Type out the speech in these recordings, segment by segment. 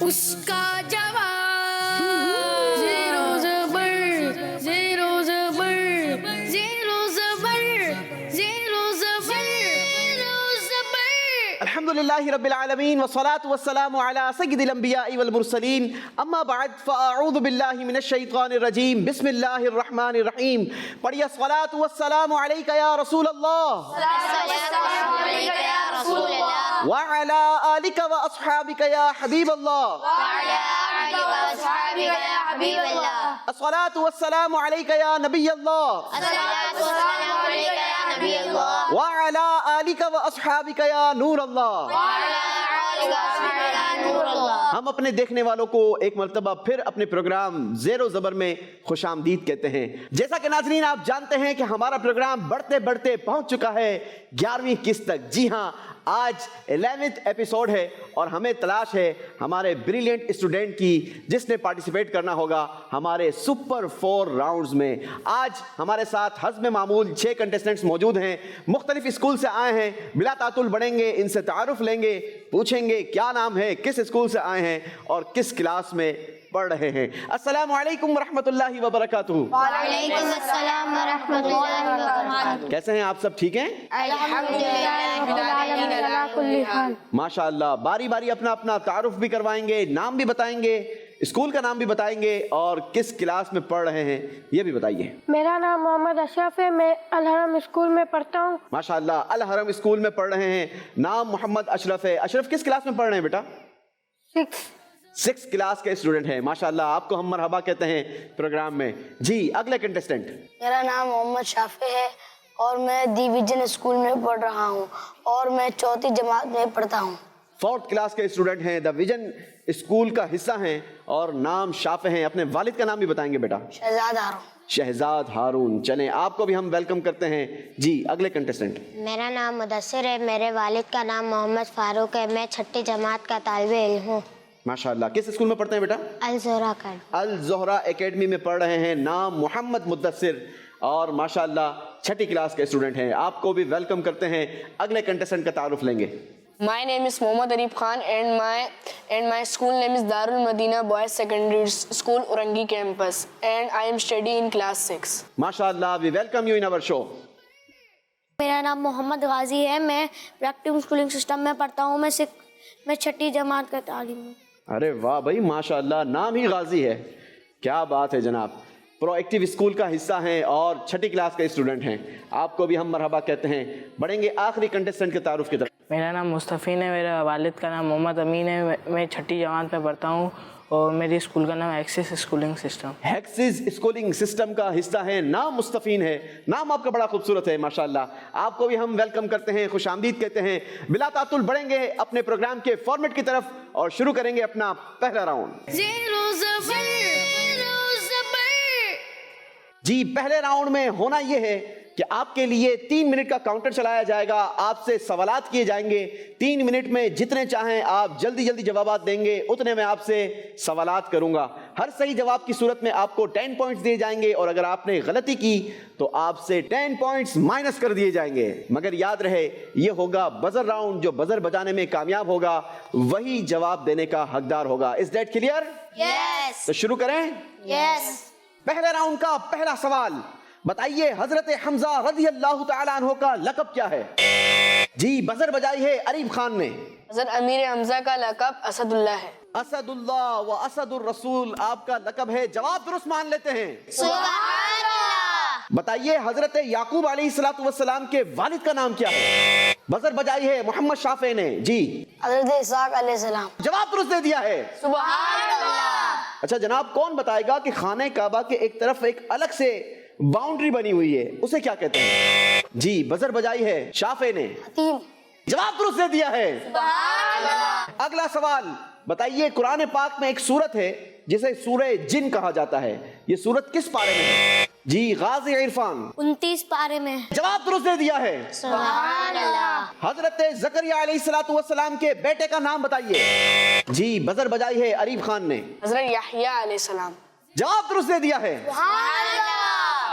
اس کا جواب زیرو زبر زیرو زبر زیرو زبر زیرو زبر زیرو زبر. الحمدللہ رب العالمین والصلاة والسلام علی سید الانبیاء والمرسلین اما بعد فاعوذ باللہ من الشیطان الرجیم بسم اللہ الرحمن الرحیم. پڑھیے الصلاة والسلام علیک یا رسول اللہ وعلی آلک واصحابک یا حبیب اللہ. الصلاة والسلام علیک یا نبی اللہ وعلی آلک واصحابک یا نور اللہ. ہم اپنے دیکھنے والوں کو ایک مرتبہ پھر اپنے پروگرام زیر و زبر میں خوش آمدید کہتے ہیں. جیسا کہ ناظرین آپ جانتے ہیں کہ ہمارا پروگرام بڑھتے بڑھتے پہنچ چکا ہے 11ویں قسط تک. جی ہاں، آج 11ویں ایپیسوڈ ہے اور ہمیں تلاش ہے ہمارے بریلینٹ اسٹوڈنٹ کی جس نے پارٹیسپیٹ کرنا ہوگا ہمارے سپر 4 راؤنڈز میں. آج ہمارے ساتھ حسب معمول 6 کنٹیسٹنٹس موجود ہیں، مختلف اسکول سے آئے ہیں. بلا تعطل بڑھیں گے، ان سے تعارف لیں گے، پوچھیں گے کیا نام ہے، کس اسکول سے آئے ہیں اور کس کلاس میں پڑھ رہے ہیں. السلام علیکم ورحمۃ اللہ وبرکاتہ. وعلیکم السلام ورحمۃ اللہ وبرکاتہ. کیسے ہیں آپ سب؟ ٹھیک ہیں ماشاء اللہ. باری باری اپنا اپنا تعارف بھی کروائیں گے، نام بھی بتائیں گے، اسکول کا نام بھی بتائیں گے اور کس کلاس میں پڑھ رہے ہیں یہ بھی بتائیے. میرا نام محمد اشرف ہے، میں الحرم اسکول میں پڑھتا ہوں. ماشاء اللہ، الحرم اسکول میں پڑھ رہے ہیں. نام محمد اشرف ہے. اشرف کس کلاس میں پڑھ رہے ہیں بیٹا؟ 6 کلاس کے اسٹوڈنٹ ہیں. ماشاء اللہ، آپ کو ہم مرحبا کہتے ہیں پروگرام میں. جی اگلے کنٹیسٹنٹ. میرا نام محمد شافع ہے اور میں دی ویژن اسکول میں پڑھ رہا ہوں اور میں 4تھی جماعت میں پڑھتا ہوں. 4th کلاس کے اسٹوڈنٹ ہیں، دا ویژن اسکول کا حصہ ہیں اور نام شافع ہیں. اپنے والد کا نام بھی بتائیں گے بیٹا؟ شہزاد ہارون. شہزاد ہارون. چلیں آپ کو بھی ہم ویلکم کرتے ہیں. جی اگلے کنٹیسٹنٹ. میرا نام مدثر ہے، میرے والد کا نام محمد فاروق ہے، میں 6ٹھی جماعت کا طالب علم ہوں. ماشاء اللہ. کس اسکول میں پڑھتے ہیں بیٹا؟ الزہرا اکیڈمی. الزہرا اکیڈمی میں پڑھ رہے ہیں. نام محمد مدثر اور ماشاء اللہ 6ٹھی کلاس کے اسٹوڈنٹ ہیں. آپ کو بھی ویلکم کرتے ہیں. اگلے کنٹیسٹنٹ کا تعارف لیں گے. My name is Mohammad Arif Khan and my school name is Darul Madina Boys Secondary School, Urangi campus, and I am studying in class 6. ماشاء اللہ. We welcome you in our show. میرا نام محمد غازی ہے، میں practical schooling system میں پڑھتا ہوں. میں 6ٹھی جماعت کا طالب ہوں. ارے واہ بھائی، ماشاء اللہ، نام ہی غازی ہے. کیا بات ہے جناب. پرو ایکٹیو اسکول کا حصہ ہیں اور 6ٹھی کلاس کے اسٹوڈنٹ ہیں. آپ کو بھی ہم مرحبا کہتے ہیں. بڑھیں گے آخری کنٹیسٹنٹ کے تعارف کی طرف. میرا نام مستفین ہے، میرا والد کا نام محمد امین ہے، میں 6ٹھی جماعت میں پڑھتا ہوں اور میری اسکول کا نام Access schooling system. Access schooling system کا حصہ ہے. نام مستفین ہے. نام آپ کا بڑا خوبصورت ہے ماشاء اللہ. آپ کو بھی ہم ویلکم کرتے ہیں، خوش آمدید کہتے ہیں. بلا تعطل بڑھیں گے اپنے پروگرام کے فارمیٹ کی طرف اور شروع کریں گے اپنا پہلا راؤنڈ. زیرو زبر زیرو زبر. جی پہلے راؤنڈ میں ہونا یہ ہے کہ آپ کے لیے 3 منٹ کا کاؤنٹر چلایا جائے گا. آپ سے سوالات کیے جائیں گے. 3 منٹ میں جتنے چاہیں آپ جلدی جلدی جوابات دیں گے، اتنے میں آپ سے سوالات کروں گا. ہر صحیح جواب کی صورت میں آپ کو 10 پوائنٹس دیے جائیں گے اور اگر آپ نے غلطی کی تو آپ سے 10 پوائنٹس مائنس کر دیے جائیں گے. مگر یاد رہے یہ ہوگا بزر راؤنڈ. جو بزر بجانے میں کامیاب ہوگا وہی جواب دینے کا حقدار ہوگا. Is that clear? یس. تو شروع کریں. یس. پہلے راؤنڈ کا پہلا سوال. بتائیے حضرت حمزہ رضی اللہ تعالیٰ عنہ کا لقب کیا ہے؟ جی بزر بجائی ہے عریب خان نے. حضرت امیر حمزہ کا لقب اسد اللہ ہے. اسد اللہ و اسد الرسول آپ کا لقب ہے. جواب درست مان لیتے ہیں. سبحان اللہ. بتائیے حضرت یعقوب علیہ السلام کے والد کا نام کیا ہے؟ بزر بجائی ہے محمد شافع نے. جی حضرت اسحاق علیہ السلام. جواب درست دے دیا ہے. سبحان اللہ. اچھا جناب، کون بتائے گا کہ خانہ کعبہ کے ایک طرف ایک الگ سے باؤنڈری بنی ہوئی ہے، اسے کیا کہتے ہیں؟ جی بزر بجائی ہے شافع نے. حتیم. جواب درست دے دیا ہے. سبحان اللہ. اگلا سوال. بتائیے قرآن پاک میں ایک سورت ہے جسے سورہ جن کہا جاتا ہے. یہ سورت کس پارے میں ہے؟ جی غازی عرفان. 29 پارے میں. جواب درست دے دیا ہے. سبحان اللہ. حضرت زکریا علیہ السلام کے بیٹے کا نام بتائیے. جی بزر بجائی ہے عریب خان نے. حضرت یحییٰ علیہ السلام. جواب درست دے دیا ہے. سبحان اللہ.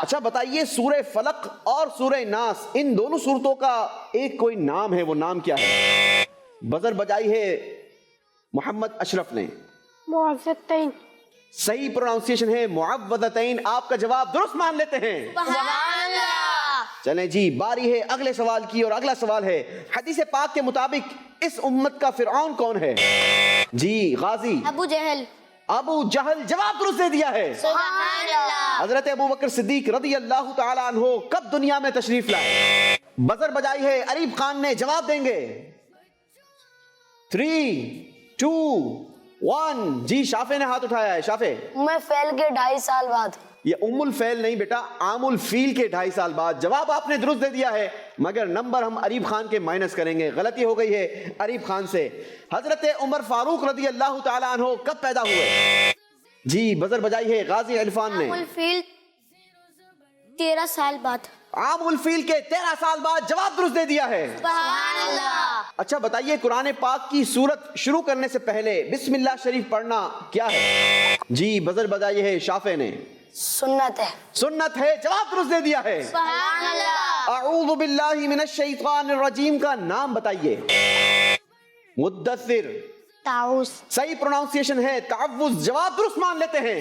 اچھا بتائیے سورہ فلق اور سورہ ناس ان دونوں سورتوں کا ایک کوئی نام ہے، وہ نام کیا ہے؟ بزر بجائی ہے محمد اشرف نے. मुअव्वज़तैन। सही प्रोनाउंसिएशन है मुअव्वज़तैन। आपका जवाब दुरुस्त मान लेते हैं। चलें जी, बारी है अगले सवाल की, और अगला सवाल है हदीस पाक के मुताबिक इस उम्मत का फिरऔन कौन है? जी गाजी। अबू जहल। अबू जहल। जवाब दुरुस्त दे दिया है। हजरत अबू बकर सिद्दीक रज़ी अल्लाह तआला अन्हु कब दुनिया में तशरीफ लाए? बजर बजाई है, अरीब खान ने जवाब देंगे। 3, 2, 1। जी शाफे ने हाथ उठाया है। शाफे। मैं फैल के 2.5 साल बाद। ये उम्मुल फैल नहीं बेटा, आमुल फील के 2.5 साल बाद। जवाब आपने दुरुस्त दे दिया है, मगर नंबर हम अरीब खान के माइनस करेंगे। गलती हो गई है अरीब खान से। हजरत उमर फारूक रज़ी अल्लाह तआला अन्हु कब पैदा हुए? जी बजर बजाई है गाजी इरफान ने। आमुल फील 13 साल बाद। आमुल फील के 13 साल बाद। जवाब दुरुस्त दे दिया है। अच्छा बताइए, कुरान पाक की सूरत शुरू करने से पहले बिस्मिल्लाह शरीफ पढ़ना क्या है? जी बजर बजाई है शाफे ने। सुन्नत है। सुन्नत है। जवाब दुरुस्त दे दिया है। अऊज़ु बिल्लाहि मिनश शैतानिर रजीम का नाम बताइए। मुद्दस्सिर। ताऊस। सही प्रोनाउंसिएशन है तअव्वुज़। जवाब दुरुस्त मान लेते हैं।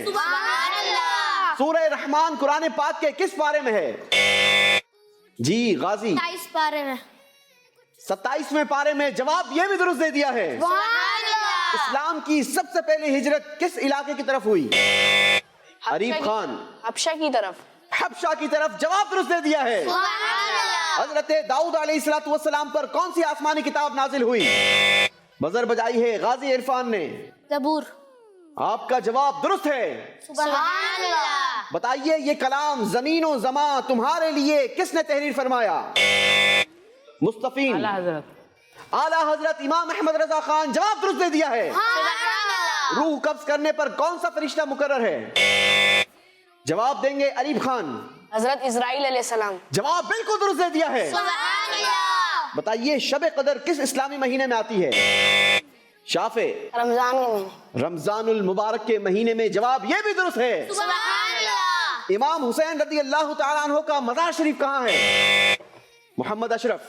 सूरह रहमान कुरान पाक के किस पारे में है? जी गाजी। 27 पारे में। 27वें पारे में। जवाब ये भी दुरुस्त दे दिया है। इस्लाम की सबसे पहली हिजरत किस इलाके की तरफ हुई? अरीब खान। हबशा की तरफ। हबशा की तरफ। जवाब दुरुस्त दे दिया है। हजरत दाऊद अलैहिस्सलातु वस्सलाम पर कौन सी आसमानी किताब नाजिल हुई? बजर बजाई है गाजी इरफान ने। ज़बूर। आपका जवाब दुरुस्त है। बताइए, ये कलाम जमीन और जमा तुम्हारे लिए किसने तहरीर फरमाया? मुस्तफीन। आला हजरत। आला हजरत इमाम अहमद रजा खान। जवाब दुरुस्त दे दिया है। रूह कब्ज करने पर कौन सा फरिश्ता मुकर्रर है? जवाब देंगे अरीब खान। हजरत इजराइल अलैहिस्सलाम। जवाब बिल्कुल दुरुस्त दे दिया है। बताइए, शब कदर किस इस्लामी महीने में आती है? शाफे। रमजान के महीने। रमजानुल मुबारक के महीने में। जवाब ये भी दुरुस्त है। इमाम हुसैन रज़ी अल्लाह तआला अन्हु का मज़ार शरीफ कहाँ है? मोहम्मद अशरफ।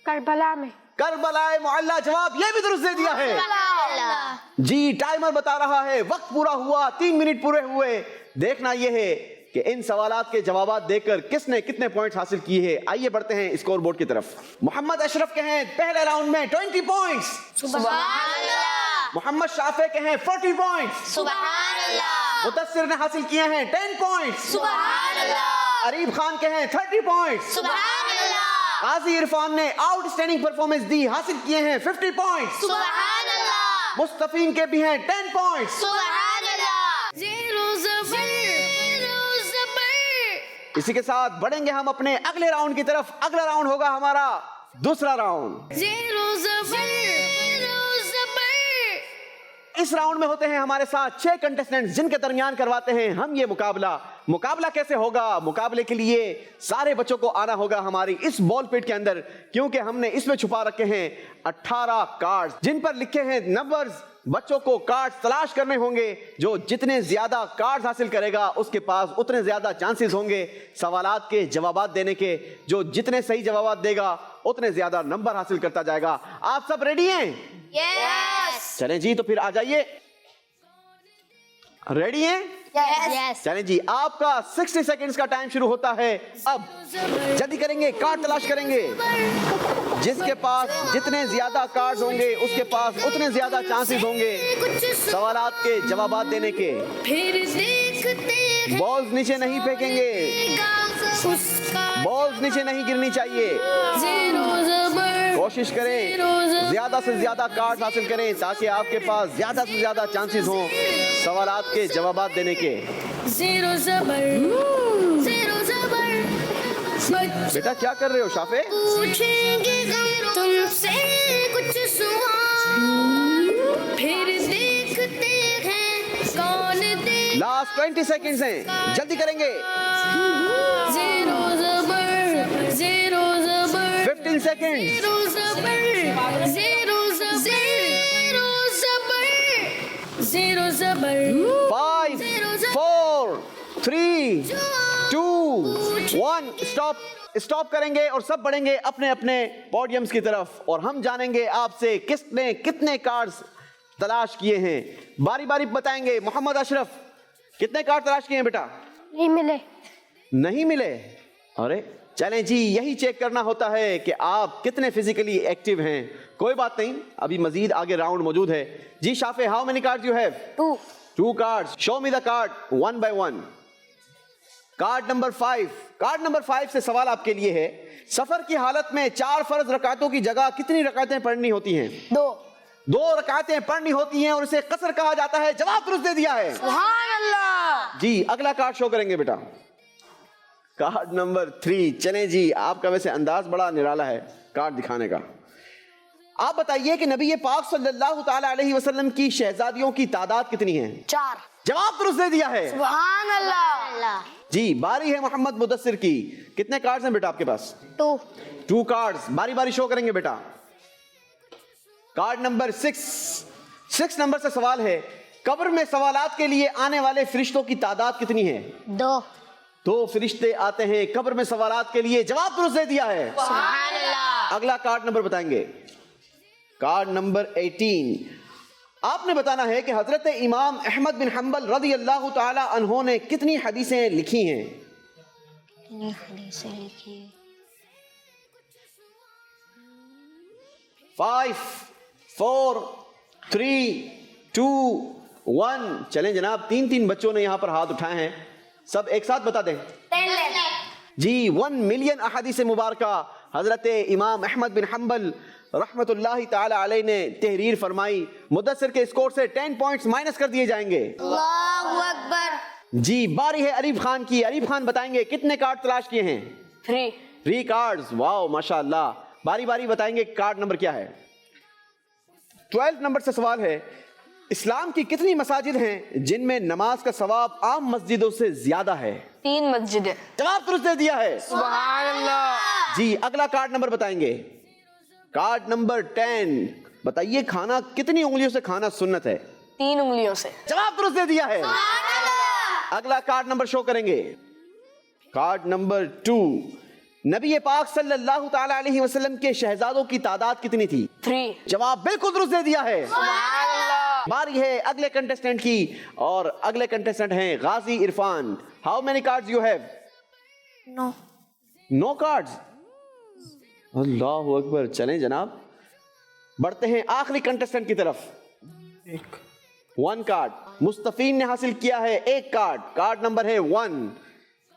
करबला में। करबलाए मुअल्ला। जवाब ये भी दुरुस्त दे दिया है। जी टाइमर बता रहा है, वक्त पूरा हुआ, 3 मिनट पूरे हुए। देखना यह है कि इन सवालात के जवाबात देकर किसने कितने पॉइंट्स हासिल किए हैं। आइए बढ़ते हैं स्कोर बोर्ड की तरफ। मोहम्मद अशरफ के हैं पहले राउंड में 20 पॉइंट्स। मोहम्मद शाफे के हैं 40 पॉइंट्स। मुदस्सिर ने हासिल किए हैं 10 पॉइंट्स। अरीब खान के हैं 30 पॉइंट्स। गाजी इरफान ने आउटस्टैंडिंग परफॉर्मेंस दी, हासिल किए हैं 50 पॉइंट्स। मुस्तफीन के भी हैं 10 पॉइंट्स। इसी के साथ बढ़ेंगे हम अपने अगले राउंड की तरफ। अगला राउंड होगा हमारा दूसरा राउंड। इस राउंड में होते हैं हमारे साथ 6 कंटेस्टेंट्स, जिनके दरमियान करवाते हैं हम ये मुकाबला। मुकाबला कैसे होगा? मुकाबले के लिए सारे बच्चों को आना होगा हमारी इस बॉल पिट के अंदर, क्योंकि हमने इसमें छुपा रखे हैं 18 कार्ड्स, जिन पर लिखे हैं नंबर्स। बच्चों को कार्ड्स तलाश करने होंगे। जो जितने ज्यादा कार्ड्स हासिल करेगा उसके पास उतने ज्यादा चांसेस होंगे सवालात के जवाबात देने के। जो जितने सही जवाबात देगा उतने ज्यादा नंबर हासिल करता जाएगा। आप सब रेडी हैं? यस। चलें जी, तो फिर आ जाइए। रेडी हैं? यस। चलें जी, आपका 60 सेकंड्स का टाइम शुरू होता है। अब जल्दी करेंगे, कार्ड तलाश करेंगे। जिसके पास जितने ज्यादा कार्ड्स होंगे उसके पास उतने ज्यादा चांसेस होंगे सवालात के जवाबात देने के। बॉल्स नीचे नहीं फेंकेंगे, बॉल्स नीचे नहीं गिरनी चाहिए। कोशिश करें ज्यादा से ज्यादा कार्ड हासिल करें ताकि आपके पास ज्यादा से ज्यादा चांसेस हों सवालात के जवाबात देने के। बेटा क्या कर रहे हो शाफे? पूछेंगे तुमसे कुछ सवाल, फिर देखते हैं कौन दे। लास्ट 20 सेकंड्स हैं, जल्दी करेंगे। 15 सेकंड्स। 5 4 3 2 1 स्टॉप करेंगे और सब बढ़ेंगे अपने अपने पोडियम्स की तरफ और हम जानेंगे आपसे किसने कितने कार्ड्स तलाश किए हैं। बारी बारी बताएंगे। मोहम्मद अशरफ, कितने कार्ड तलाश किए हैं बेटा? नहीं मिले। नहीं मिले? अरे चलें जी, यही चेक करना होता है कि आप कितने फिजिकली एक्टिव हैं। कोई बात नहीं, अभी मजीद आगे राउंड मौजूद है। जी शाफे, how many cards you have? 2 cards. Show me the card 1 by 1। Card number 5। Card number 5 से सवाल आपके लिए है, सफर की हालत में 4 फर्ज रकातों की जगह कितनी रकातें पढ़नी होती हैं? 2 रकातें पढ़नी होती हैं और इसे कसर कहा जाता है। जवाब दुरुस्त दे दिया है। सुभान अल्लाह। जी अगला कार्ड शो करेंगे बेटा, कार्ड नंबर 3। चलें जी, आपका वैसे अंदाज बड़ा निराला है कार्ड दिखाने का। आप बताइए कि नबी पाक सल्लल्लाहु ताला अलैहि वसल्लम की शहजादियों की तादाद कितनी है? 4। जवाब दुरुस्त दे दिया है। सुभान अल्लाह। जी बारी है मोहम्मद मुदस्सिर की। कितने कार्ड्स हैं बेटा आपके पास? 2 कार्ड्स। बारी बारी शो करेंगे बेटा। कार्ड नंबर 6 नंबर से सवाल है, कब्र में सवालात के लिए आने वाले फरिश्तों की तादाद कितनी है? 2 फरिश्ते आते हैं कब्र में सवालात के लिए। जवाब दुरुस्त दे दिया है। सुभान अल्लाह। अगला कार्ड नंबर बताएंगे, कार्ड नंबर 18। आपने बताना है कि हजरत इमाम अहमद बिन हंबल रज़ी अल्लाह ताला अन्हो ने कितनी हदीसें लिखी हैं? 5 4 3 2 1। चलें जनाब, 3 बच्चों ने यहां पर हाथ उठाए हैं, सब एक साथ बता दें। जी 1 मिलियन अहादीस मुबारका हजरत इमाम अहमद बिन हंबल रहमतुल्लाहि ताला अलैह ने तहरीर फरमाई। मुदस्सिर के स्कोर से 10 पॉइंट्स माइनस कर दिए जाएंगे। अल्लाहु अकबर। जी बारी है अरीफ खान की। अरीफ खान बताएंगे कितने कार्ड तलाश किए हैं? 3 कार्ड्स। वाओ माशाअल्लाह। बारी बारी बताएंगे कार्ड नंबर क्या है? 12 नंबर से सवाल है, इस्लाम की कितनी मसाजिद हैं जिनमें नमाज का सवाब आम मस्जिदों से ज्यादा है? 3 मस्जिदें। जवाब दुरुस्त दे दिया है। सुभान अल्लाह। जी अगला कार्ड नंबर बताएंगे, कार्ड नंबर 10। बताइए खाना कितनी उंगलियों से खाना सुन्नत है? 3 उंगलियों से। जवाब दुरुस्त दे दिया है। अगला कार्ड नंबर शो करेंगे, कार्ड नंबर 2। नबी पाक सल्लल्लाहु ताला अलैहि वसल्लम के शहजादों की तादाद कितनी थी? 3। जवाब बिल्कुल दुरुस्त दे दिया है। बारी है अगले कंटेस्टेंट की और अगले कंटेस्टेंट हैं Ghazi Irfan. How many cards you have? 9 cards. अल्लाहु अकबर। चलें जनाब, बढ़ते हैं आखिरी कंटेस्टेंट की तरफ। 1 कार्ड। मुस्तफीन ने हासिल किया है 1 कार्ड। कार्ड नंबर है 1।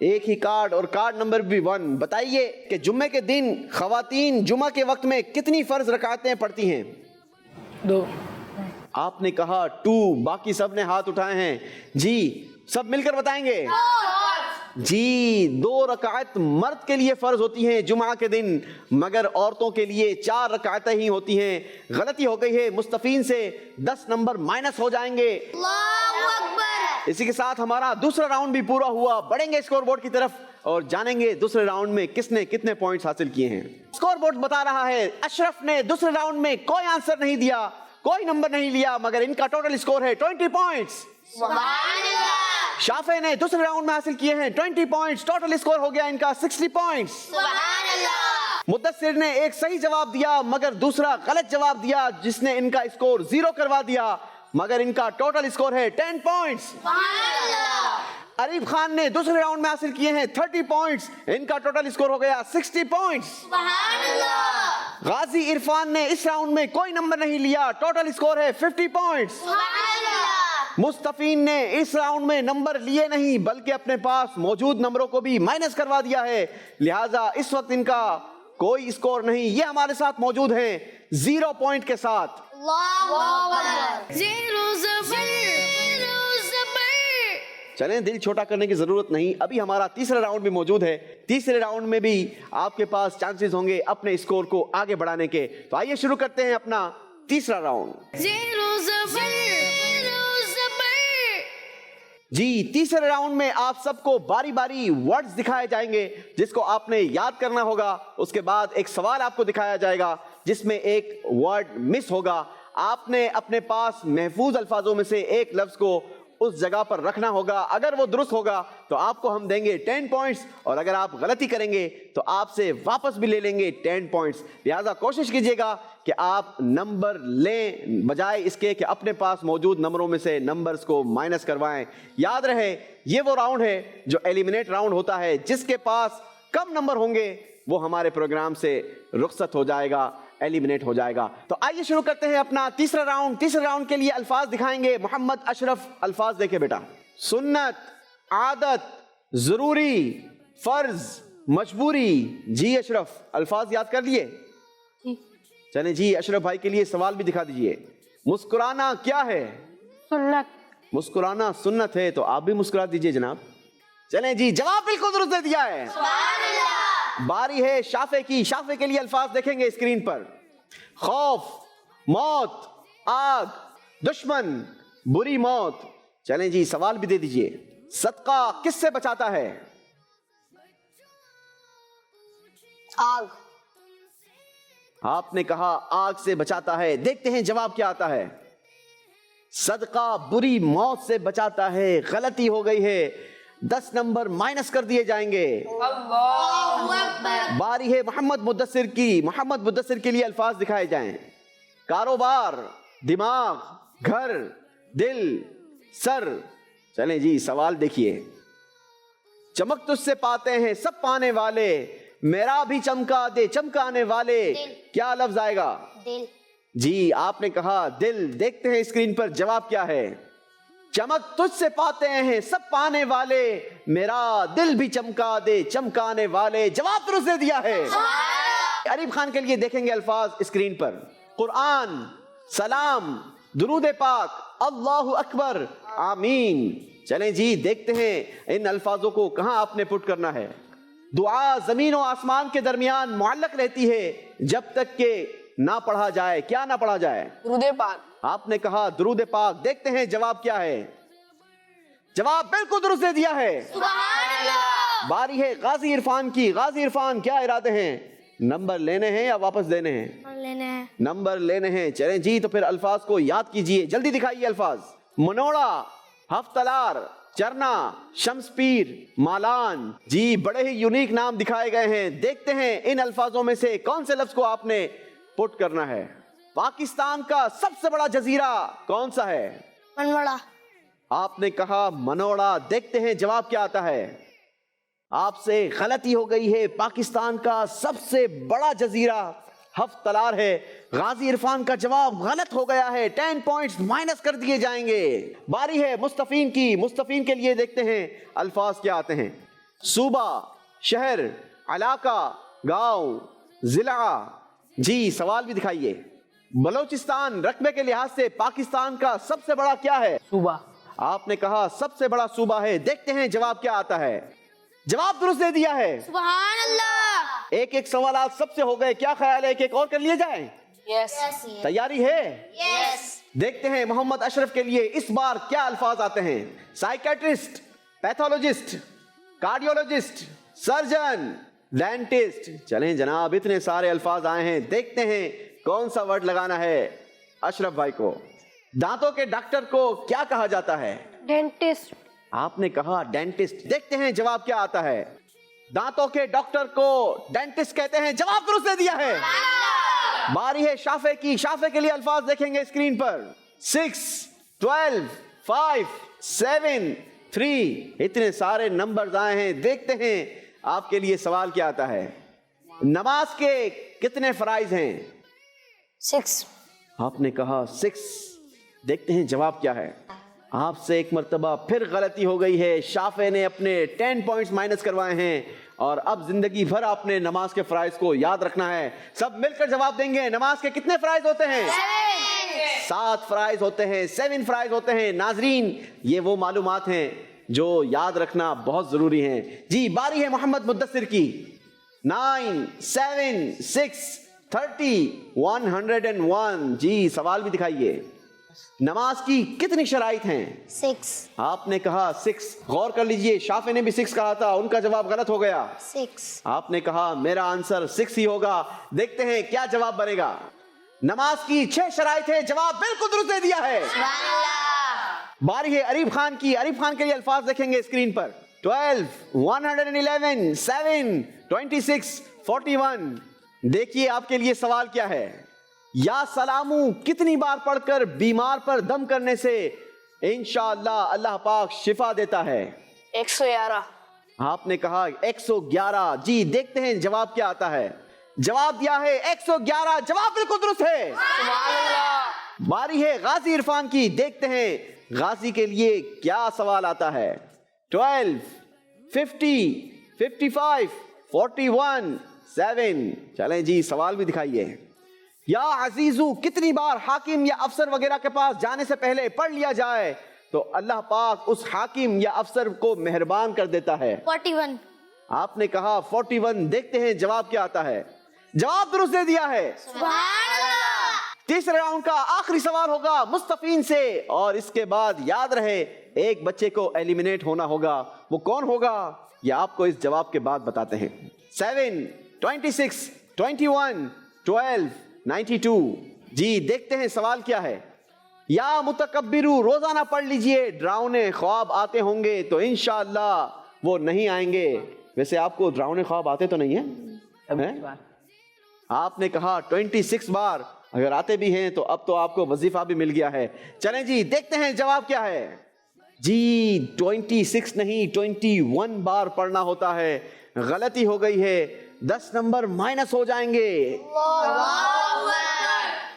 एक ही कार्ड और कार्ड नंबर भी 1। बताइए कि जुम्मे के दिन खवातीन जुम्मा के वक्त में कितनी फर्ज रकातें पढ़ती हैं? 2। आपने कहा 2, बाकी सब ने हाथ उठाए हैं। जी सब मिलकर बताएंगे। जी 2 रकात मर्द के लिए फर्ज होती हैं जुमा के दिन, मगर औरतों के लिए 4 रकातें ही होती हैं। गलती हो गई है, मुस्तफीन से 10 नंबर माइनस हो जाएंगे। अल्लाहु अकबर। इसी के साथ हमारा दूसरा राउंड भी पूरा हुआ। बढ़ेंगे स्कोर बोर्ड की तरफ और जानेंगे दूसरे राउंड में किसने कितने पॉइंट्स हासिल किए हैं। स्कोर बोर्ड बता रहा है, अशरफ ने दूसरे राउंड में कोई आंसर नहीं दिया, कोई नंबर नहीं लिया, मगर इनका टोटल स्कोर है 20 पॉइंट्स। शाफे ने दूसरे राउंड में हासिल किए हैं 20 पॉइंट्स, टोटल स्कोर हो गया इनका 60 पॉइंट्स। मुदस्सिर ने एक सही जवाब दिया मगर दूसरा गलत जवाब दिया, जिसने इनका स्कोर 0 करवा दिया, मगर इनका टोटल स्कोर है 10 पॉइंट्स। अरीफ खान ने दूसरे राउंड में हासिल किए हैं 30 पॉइंट्स, इनका टोटल स्कोर हो गया 60 पॉइंट्स। गाजी इरफान ने इस राउंड में कोई नंबर नहीं लिया, टोटल स्कोर है 50 पॉइंट्स। मुस्तफीन ने इस राउंड में नंबर लिए नहीं बल्कि अपने पास मौजूद नंबरों को भी माइनस करवा दिया है, लिहाजा इस वक्त इनका कोई स्कोर नहीं। ये हमारे साथ मौजूद हैं 0 पॉइंट के साथ। चलें, दिल छोटा करने की जरूरत नहीं, अभी हमारा तीसरा राउंड भी मौजूद है। तीसरे राउंड में भी आपके पास चांसेस होंगे अपने स्कोर को आगे बढ़ाने के। तो आइए शुरू करते हैं अपना तीसरा राउंड। जी तीसरे राउंड में आप सबको बारी बारी वर्ड्स दिखाए जाएंगे जिसको आपने याद करना होगा। उसके बाद एक सवाल आपको दिखाया जाएगा जिसमें एक वर्ड मिस होगा। आपने अपने पास महफूज अल्फाजों में से एक लफ्ज को उस जगह पर रखना होगा। अगर वो दुरुस्त होगा तो आपको हम देंगे 10 पॉइंट्स, और अगर आप गलती करेंगे तो आपसे वापस भी ले लेंगे 10 पॉइंट्स। लिहाजा कोशिश कीजिएगा कि आप नंबर लें, बजाय इसके कि अपने पास मौजूद नंबरों में से नंबर्स को माइनस करवाएं। याद रहे, ये वो राउंड है जो एलिमिनेट राउंड होता है। जिसके पास कम नंबर होंगे वो हमारे प्रोग्राम से रुखसत हो जाएगा, एलिमिनेट हो जाएगा। तो आइए शुरू करते हैं अपना तीसरा राउंड। तीसरे राउंड के लिए अल्फाज दिखाएंगे मोहम्मद अशरफ। अल्फाज देखे बेटा। सुन्नत, आदत, जरूरी, फर्ज, मजबूरी। जी अशरफ, अल्फाज याद कर लिए? चले जी, अशरफ भाई के लिए सवाल भी दिखा दीजिए। मुस्कुराना क्या है? सुन्नत। मुस्कुराना सुन्नत है, तो आप भी मुस्कुरा दीजिए जनाब। चलें जी, जवाब बिल्कुल दुरुस्त दे दिया है। बारी है शाफे की। शाफे के लिए अल्फाज देखेंगे स्क्रीन पर। खौफ, मौत, आग, दुश्मन, बुरी मौत। चलें जी, सवाल भी दे दीजिए। सदका किससे बचाता है? आग। आपने कहा आग से बचाता है। देखते हैं जवाब क्या आता है। सदका बुरी मौत से बचाता है। गलती हो गई है, 10 नंबर माइनस कर दिए जाएंगे। बारी है मोहम्मद मुद्दसिर की। मोहम्मद मुद्दसिर के लिए अल्फाज दिखाए जाएं। कारोबार, दिमाग, घर, दिल, सर। चलें जी, सवाल देखिए। चमक तुझसे पाते हैं सब पाने वाले, मेरा भी चमका दे चमकाने वाले। क्या लफ्ज आएगा? दिल। जी, आपने कहा दिल। देखते हैं स्क्रीन पर जवाब क्या है। चमक तुझसे पाते हैं सब पाने वाले, मेरा दिल भी चमका दे चमकाने वाले। जवाब दुरुस्त दे दिया है। अरीब खान के लिए देखेंगे अल्फाज स्क्रीन पर। कुरान, सलाम, दुरूद पाक, अल्लाहु अकबर, आमीन। चलें जी, देखते हैं इन अल्फाजों को कहां आपने पुट करना है। दुआ जमीन और आसमान के दरमियान मुअल्लक रहती है जब तक के ना पढ़ा जाए। क्या ना पढ़ा जाए? दुरूद पाक। आपने कहा दुरूद पाक। देखते हैं जवाब क्या है। जवाब बिल्कुल दुरुस्त दे दिया है। बारी है गाजी इरफान की। गाजी इरफान, क्या इरादे हैं? नंबर लेने हैं या वापस देने हैं? लेने हैं। नंबर लेने हैं। चलें जी, तो फिर अल्फाज को याद कीजिए। जल्दी दिखाइए अल्फाज। मनोड़ा, हफ्तलार, चरना, शम्सपीर, मालान। जी, बड़े ही यूनिक नाम दिखाए गए हैं। देखते हैं इन अल्फाजों में से कौन से लफ्ज को आपने पुट करना है। पाकिस्तान का सबसे बड़ा जजीरा कौन सा है? मनोड़ा। आपने कहा मनोड़ा। देखते हैं जवाब क्या आता है। आपसे गलती हो गई है। पाकिस्तान का सबसे बड़ा जजीरा हफ्तलार है। गाजी इरफान का जवाब गलत हो गया है। 10 पॉइंट्स माइनस कर दिए जाएंगे। बारी है मुस्तफीन की। मुस्तफीन के लिए देखते हैं अल्फाज क्या आते हैं। सूबा, शहर, इलाका, गांव, जिला। जी, सवाल भी दिखाइए। बलोचिस्तान रकबे के लिहाज से पाकिस्तान का सबसे बड़ा क्या है? सूबा। आपने कहा सबसे बड़ा सूबा है। देखते हैं जवाब क्या आता है। जवाब दुरुस्त दे दिया है। सुभान अल्लाह। एक एक सवाल आज सबसे हो गए। क्या ख्याल है, एक एक और कर लिए जाए? यस। तैयारी है? देखते हैं मोहम्मद अशरफ के लिए इस बार क्या अल्फाज आते हैं। Psychiatrist, pathologist, cardiologist, surgeon, dentist. चलें जनाब, इतने सारे अल्फाज आए हैं। देखते हैं कौन सा वर्ड लगाना है अशरफ भाई को। दांतों के डॉक्टर को क्या कहा जाता है? डेंटिस्ट। आपने कहा डेंटिस्ट। देखते हैं जवाब क्या आता है। दांतों के डॉक्टर को डेंटिस्ट कहते हैं। जवाब दुरुस्त दे दिया है। बारी है शाफे की। शाफे के लिए अल्फाज देखेंगे स्क्रीन पर। 6, 12, 5, 7, 3। इतने सारे नंबर्स आए हैं। देखते हैं आपके लिए सवाल क्या आता है। नमाज के कितने फराइज हैं? 6। आपने कहा 6। देखते हैं जवाब क्या है। आपसे एक मर्तबा फिर गलती हो गई है। शाफे ने अपने 10 पॉइंट्स माइनस करवाए हैं और अब जिंदगी भर आपने नमाज के फराइज को याद रखना है। सब मिलकर जवाब देंगे। नमाज के कितने फराइज होते हैं? 7 फराइज होते हैं। 7 फराइज होते हैं। नाजरीन, ये वो मालूमात हैं जो याद रखना बहुत जरूरी है। जी, बारी है मोहम्मद मुद्दसिर की। 9, 7, 6, 30, 101। जी, सवाल भी दिखाइए। नमाज की कितनी शराइत हैं? 6। आपने कहा 6। गौर कर लीजिए, शाफे ने भी 6 कहा था, उनका जवाब गलत हो गया। 6। आपने कहा मेरा आंसर 6 ही होगा। देखते हैं क्या जवाब बनेगा। नमाज की 6 शराइत है। जवाब बिल्कुल दुरुस्त दे दिया है। बारी है अरीब खान की। अरीब खान के लिए अल्फाज देखेंगे स्क्रीन पर। 12, 111, 7, 26, 41। देखिए आपके लिए सवाल क्या है। या सलामू कितनी बार पढ़कर बीमार पर दम करने से इंशाअल्लाह अल्लाह पाक शिफा देता है? 111। आपने कहा 111। जी देखते हैं जवाब क्या आता है। जवाब दिया है 111। जवाब बिल्कुल दुरुस्त है। बारी है गाजी इरफान की। देखते हैं गाजी के लिए क्या सवाल आता है। 12, 50, 55, 41, 7। चलें जी सवाल भी दिखाइए। या अजीजू कितनी बार हाकिम या अफसर वगैरह के पास जाने से पहले पढ़ लिया जाए तो अल्लाह पाक उस हाकिम या अफसर को मेहरबान कर देता है? 41। आपने कहा 41। देखते हैं जवाब क्या आता है। जवाब दुरुस्त दे दिया है। तीसरे राउंड का आखिरी सवाल होगा मुस्तफीन से, और इसके बाद याद रहे एक बच्चे को एलिमिनेट होना होगा। वो कौन होगा ये आपको इस जवाब के बाद बताते हैं। 7, 26, 21, 12, 92। जी देखते हैं सवाल क्या है। या मुतकब्बिरू रोजाना पढ़ लीजिए, डरावने ख्वाब आते होंगे तो इंशाअल्लाह वो नहीं आएंगे। वैसे आपको डरावने ख्वाब आते तो नहीं है? आपने कहा 26 बार। अगर आते भी हैं तो अब तो आपको वजीफा भी मिल गया है। चलें जी देखते हैं जवाब क्या है। जी 26 नहीं 21 बार पढ़ना होता है। गलती हो गई है, 10 नंबर माइनस हो जाएंगे।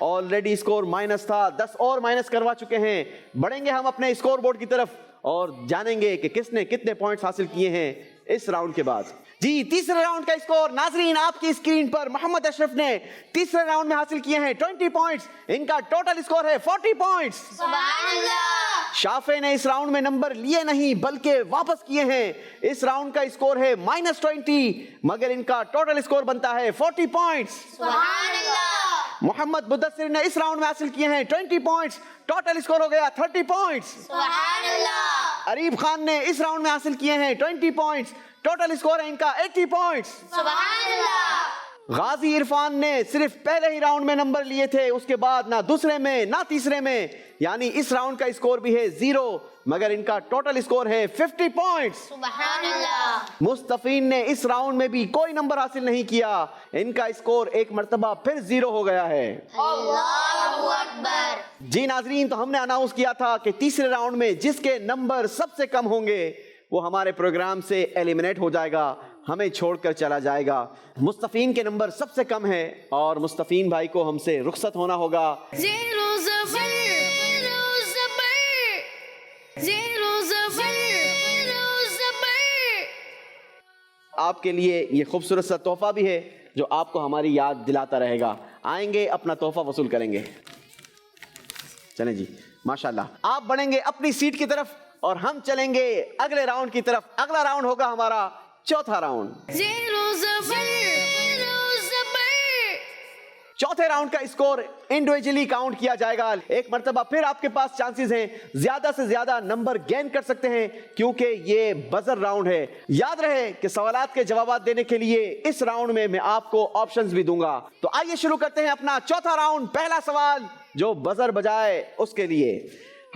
ऑलरेडी स्कोर माइनस था, 10 और माइनस करवा चुके हैं। बढ़ेंगे हम अपने स्कोर बोर्ड की तरफ और जानेंगे कि किसने कितने पॉइंट्स हासिल किए हैं इस राउंड के बाद। जी तीसरे राउंड का स्कोर नाजरीन आपकी स्क्रीन पर। मोहम्मद अशरफ ने तीसरे राउंड में हासिल किए हैं 20 पॉइंट्स। इनका टोटल स्कोर है 40 पॉइंट्स। शाफे ने इस राउंड में नंबर लिए नहीं बल्कि वापस किए हैं। इस राउंड का स्कोर है -20, मगर इनका टोटल स्कोर बनता है 40 पॉइंट्स। मोहम्मद मुदस्सिर ने इस राउंड में हासिल किए हैं 20 पॉइंट्स। टोटल स्कोर हो गया 30 पॉइंट्स। अरीब खान ने इस राउंड में हासिल किए हैं 20 पॉइंट्स। टोटल स्कोर है इनका 80 पॉइंट्स। गाजी इरफान ने सिर्फ पहले ही राउंड में नंबर लिए थे, उसके बाद ना दूसरे में ना तीसरे में, यानी इस राउंड का स्कोर भी है 0, मगर इनका टोटल स्कोर है 50 पॉइंट्स। मुस्तफीन ने इस राउंड में भी कोई नंबर हासिल नहीं किया। इनका स्कोर एक मर्तबा फिर 0 हो गया है। अल्लाहु अकबर। जी नाजरीन, तो हमने अनाउंस किया था कि तीसरे राउंड में जिसके नंबर सबसे कम होंगे वो हमारे प्रोग्राम से एलिमिनेट हो जाएगा, हमें छोड़कर चला जाएगा। मुस्तफीन के नंबर सबसे कम है और मुस्तफीन भाई को हमसे रुखसत होना होगा। ज़ेरो ज़बर, ज़ेरो ज़बर, ज़ेरो ज़बर, ज़ेरो ज़बर। आपके लिए ये खूबसूरत सा तोहफा भी है जो आपको हमारी याद दिलाता रहेगा। आएंगे अपना तोहफा वसूल करेंगे। चलें जी माशाल्लाह। आप बढ़ेंगे अपनी सीट की तरफ और हम चलेंगे अगले राउंड की तरफ। अगला राउंड होगा हमारा चौथा राउंड। ज़ेरो ज़बर, ज़ेरो ज़बर। चौथे राउंड का स्कोर इंडिविजुअली काउंट किया जाएगा। एक मर्तबा फिर आपके पास चांसेस हैं, ज्यादा से ज्यादा नंबर गेन कर सकते हैं क्योंकि ये बजर राउंड है। याद रहे कि सवालात के जवाब देने के लिए इस राउंड में मैं आपको ऑप्शंस भी दूंगा। तो आइए शुरू करते हैं अपना चौथा राउंड। पहला सवाल जो बजर बजाए उसके लिए।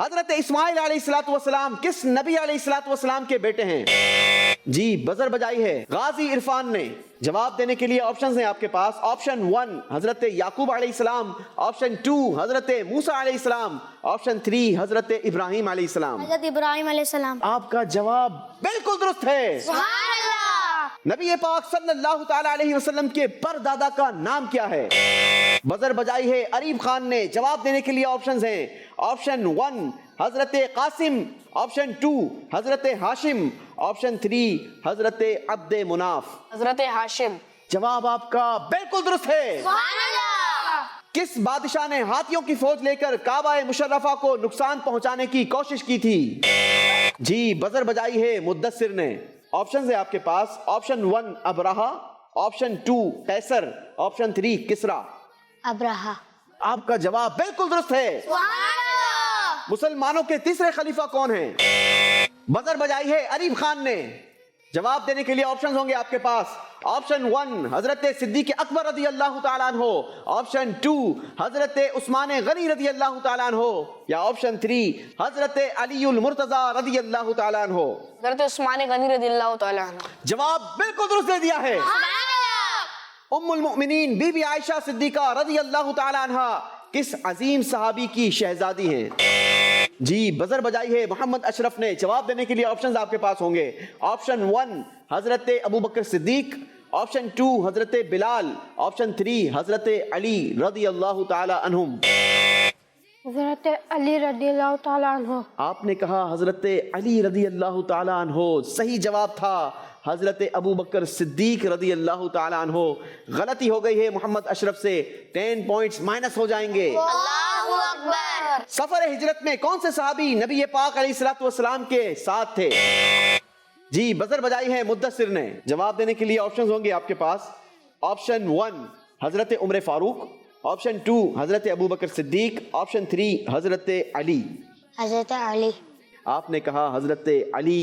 हजरत इस्माइल अलैहिस्सलाम किस नबी अलैहिस्सलाम के बेटे हैं? जी बजर बजाई है गाजी इरफान ने। जवाब देने के लिए ऑप्शंस हैं आपके पास। ऑप्शन 1 हजरत याकूब अलैहिस्सलाम, ऑप्शन 2 हजरत मूसा अलैहिस्सलाम, ऑप्शन 3 हजरत इब्राहिम अलैहिस्सलाम। हज़रत इब्राहिम अलैहिस्सलाम। आपका जवाब बिल्कुल दुरुस्त है। नबी पाक सल्लल्लाहु तआला अलैहि वसल्लम के परदादा का नाम क्या है? बजर बजाई है अरीब खान ने। जवाब देने के लिए ऑप्शंस हैं। ऑप्शन 1 हजरत कासिम, ऑप्शन 2 हजरत हाशिम, ऑप्शन 3 हजरत अब्द मुनाफ। हजरत हाशिम। जवाब आपका बिल्कुल दुरुस्त है। किस बादशाह ने हाथियों की फौज लेकर काबा मुशर्रफा को नुकसान पहुंचाने की कोशिश की थी? जी बजर बजाई है मुद्दस्सिर ने। ऑप्शन है आपके पास। ऑप्शन 1 अबराहा, ऑप्शन 2 कैसर, ऑप्शन 3 किसरा। अब्राहा। आपका जवाब बिल्कुल दुरुस्त है। मुसलमानों के तीसरे खलीफा कौन हैं? बजर बजाई है अरीब खान ने। जवाब देने के लिए ऑप्शंस होंगे आपके पास। ऑप्शन 1 हजरत सिद्दीक अकबर रदी अल्लाह ताला अन्हो, ऑप्शन 2 हजरत उस्मान गनी रदी अल्लाह ताला अन्हो, या ऑप्शन 3 हजरत अलीउल मुर्तजा रदी अल्लाह ताला अन्हो? हजरत उस्मान गनी रज़ियल्लाहु ताला अन्हु। जवाब बिल्कुल दुरुस्त दे दिया है। उम्मुल मुमिनीन बीबी आयशा सिद्दीका रदी अल्लाह ताला अन्हा किस अजीम सहाबी की शहजादी हैं? जी बजर बजाई है मोहम्मद अशरफ ने। जवाब देने के लिए ऑप्शंस आपके पास होंगे। ऑप्शन 1 हजरत अबू बकर सिद्दीक, ऑप्शन 2 हजरत बिलाल, ऑप्शन 3 हजरत अली रदी अल्लाह ताला अन्हुम। हजरत अली रज़ियल्लाहु ताला अन्हु। आपने कहा हजरत अली रदी अल्लाह ताला अन्हो। सही जवाब था हजरत अबू बकर सिद्दीक रदी अल्लाह ताला अन्हो। गलती हो गई है मोहम्मद अशरफ से, 10 पॉइंट्स माइनस हो जाएंगे। अल्लाहु अकबर। सफर हिजरत में कौन से सहाबी नबी पाक अलैहिस्सलातु वस्सलाम के साथ थे? जी बजर बजाई है मुद्दसिर ने। जवाब देने के लिए ऑप्शंस होंगे आपके पास। ऑप्शन 1 हजरत उमर फारूक, ऑप्शन 2 हजरत अबू बकर सिद्दीक, ऑप्शन 3 हजरत अली। हजरत अली। आपने कहा हजरत अली।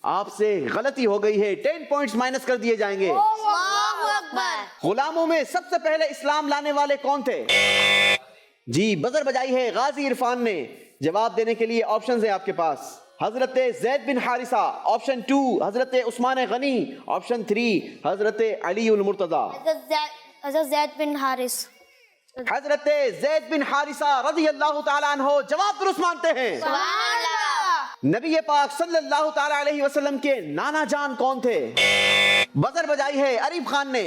आपसे गलती हो गई है, 10 पॉइंट्स माइनस कर दिए जाएंगे। अल्लाहु अकबर। गुलामों में सबसे पहले इस्लाम लाने वाले कौन थे? जी बजर बजाई है गाजी इरफान ने। जवाब देने के लिए ऑप्शंस है आपके पास। हजरत जैद बिन हारिसा, ऑप्शन 2 हजरत उस्मान गनी, ऑप्शन 3 हजरत अली उल मुर्तजा। हजरत ज़ैद बिन हारिस। हजरत जैद बिन हारिसा रज़ी अल्लाह ताला अन्हो जवाब दुरुस्त मानते हैं। सुभान अल्लाह। नबी पाक सल्लल्लाहु ताला अलैहि वसल्लम के नाना जान कौन थे? बजर बजाई है अरीफ खान ने।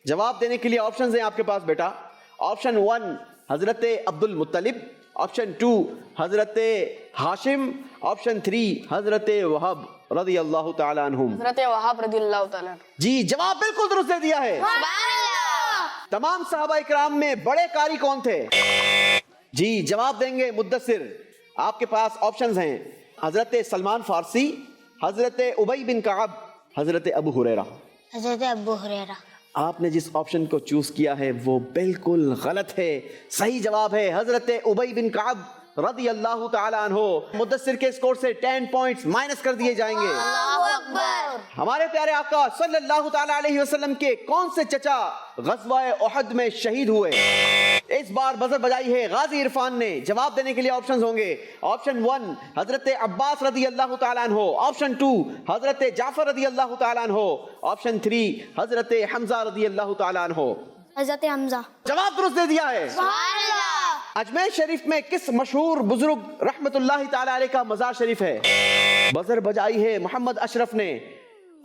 जवाब देने के लिए ऑप्शंस हैं आपके पास बेटा। ऑप्शन 1 हजरत अब्दुल मुत्तलिब, ऑप्शन 2 हजरत हाशिम, ऑप्शन 3 हजरत वहाब रज़ी अल्लाह ताला अन्हुम। हजरत वहाब रज़ियल्लाहु ताला अन्हु। जी जवाब बिल्कुल दुरुस्त दे दिया है। सुभान अल्लाह। तमाम सहाबा इकराम में बड़े कारी कौन थे? जी जवाब देंगे मुद्दसिर। आपके पास ऑप्शंस हैं हजरत सलमान फारसी, हजरत उबई बिन कअब, हजरत अबू हुरैरा। हजरत अबू हुरैरा। आपने जिस ऑप्शन को चूज किया है वो बिल्कुल गलत है। सही जवाब है हजरत उबई बिन कअब रज़ी अल्लाह ताला अन्हो। मुद्दसिर के स्कोर से 10 पॉइंट्स माइनस कर दिए जाएंगे। अल्लाहु अकबर। हमारे प्यारे आका सल्लल्लाहु ताला अलैहि वसल्लम के कौन से चचा गज़वा उहद में शहीद हुए? इस बार बजर बजाई है गाजी इरफान ने। जवाब देने के लिए ऑप्शंस होंगे। ऑप्शन 1 हजरत अब्बास रज़ी अल्लाह ताला अन्हो, ऑप्शन 2 हजरत जाफर रज़ी अल्लाह ताला अन्हो, ऑप्शन 3 हजरत हमजा रज़ी अल्लाह ताला अन्हो। हजरत हमजा। जवाब दुरुस्त दे दिया है। सुभान अल्लाह। अजमेर शरीफ में किस मशहूर बुजुर्ग रहमतुल्लाहि ताला अलैह का मजार शरीफ है? बजर बजाई है मोहम्मद अशरफ ने।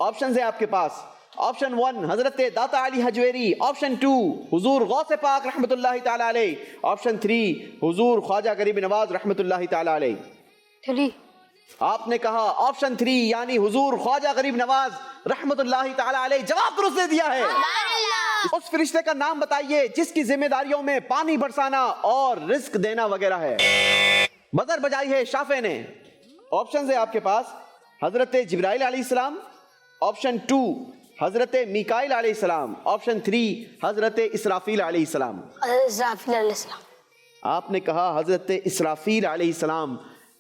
ऑप्शन है आपके पास। ऑप्शन 1 हजरत दाता अली हजवेरी, ऑप्शन 2 हुजूर गौसे पाक रहमतुल्लाहि ताला अलैह, ऑप्शन 3 हुजूर ख्वाजा गरीब नवाज रहमतुल्लाहि ताला अलैह। 3। आपने कहा ऑप्शन 3 यानी हुजूर ख्वाजा गरीब नवाज रहमतुल्लाहि ताला अलैह। जवाब दुरुस्त दे दिया है। सुभान अल्लाह। उस फरिश्ते का नाम बताइए जिसकी जिम्मेदारियों में पानी बरसाना और रिस्क देना वगैरह है। बजर बजाई है शाफे ने। ऑप्शन है आपके पास। हजरत जिब्राइल अलैहिस्सलाम, ऑप्शन 2 हजरत मीकाइल अलैहिस्सलाम, ऑप्शन 3 हजरत इसराफील अलैहिस्सलाम। हजरत इस्राफील अलैहिस्सलाम। आपने कहा हजरत इसराफील अलैहिस्सलाम,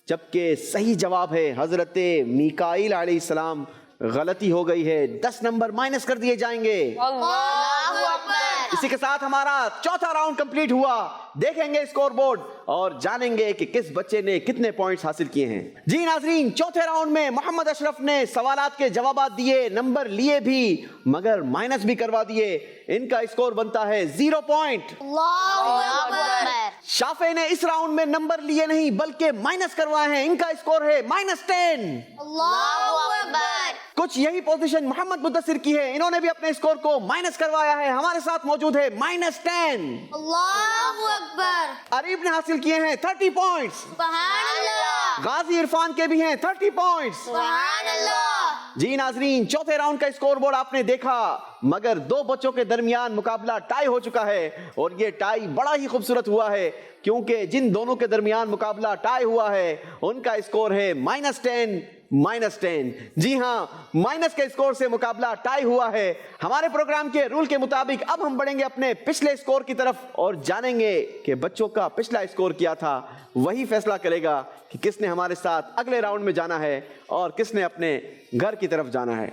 जबकि सही जवाब है हजरत मीकाइल अलैहिस्सलाम। गलती हो गई है, 10 नंबर माइनस कर दिए जाएंगे। अल्लाहु अकबर। इसी के साथ हमारा चौथा राउंड कंप्लीट हुआ। देखेंगे स्कोर बोर्ड और जानेंगे कि किस बच्चे ने कितने पॉइंट्स हासिल किए हैं। जी नाजरीन, चौथे राउंड में मोहम्मद अशरफ ने सवालात के जवाब दिए, नंबर लिए भी मगर माइनस भी करवा दिए। इनका स्कोर बनता है 0 पॉइंट। अल्लाहु अकबर। शाफे ने इस राउंड में नंबर लिए नहीं बल्कि माइनस करवाए हैं। इनका स्कोर है -10। अल्लाहु अकबर। कुछ यही पोजीशन मोहम्मद मुद्दसिर की है। इन्होंने भी अपने स्कोर को माइनस करवाया है। हमारे साथ मौजूद है -10। अल्लाहु अकबर। अरीब ने हासिल किए हैं 30 पॉइंट्स। सुभान अल्लाह। गाजी इरफान के भी हैं 30 पॉइंट्स। सुभान अल्लाह। जी नाजरीन, चौथे राउंड का स्कोर बोर्ड आपने देखा, मगर दो बच्चों के दरमियान मुकाबला टाई हो चुका है। और ये टाई बड़ा ही खूबसूरत हुआ है क्योंकि जिन दोनों के दरमियान मुकाबला टाई हुआ है उनका स्कोर है -10। जी हाँ, माइनस के स्कोर से मुकाबला टाई हुआ है। हमारे प्रोग्राम के रूल के मुताबिक अब हम बढ़ेंगे अपने पिछले स्कोर की तरफ और जानेंगे कि बच्चों का पिछला स्कोर क्या था। वही फैसला करेगा कि किसने हमारे साथ अगले राउंड में जाना है और किसने अपने घर की तरफ जाना है।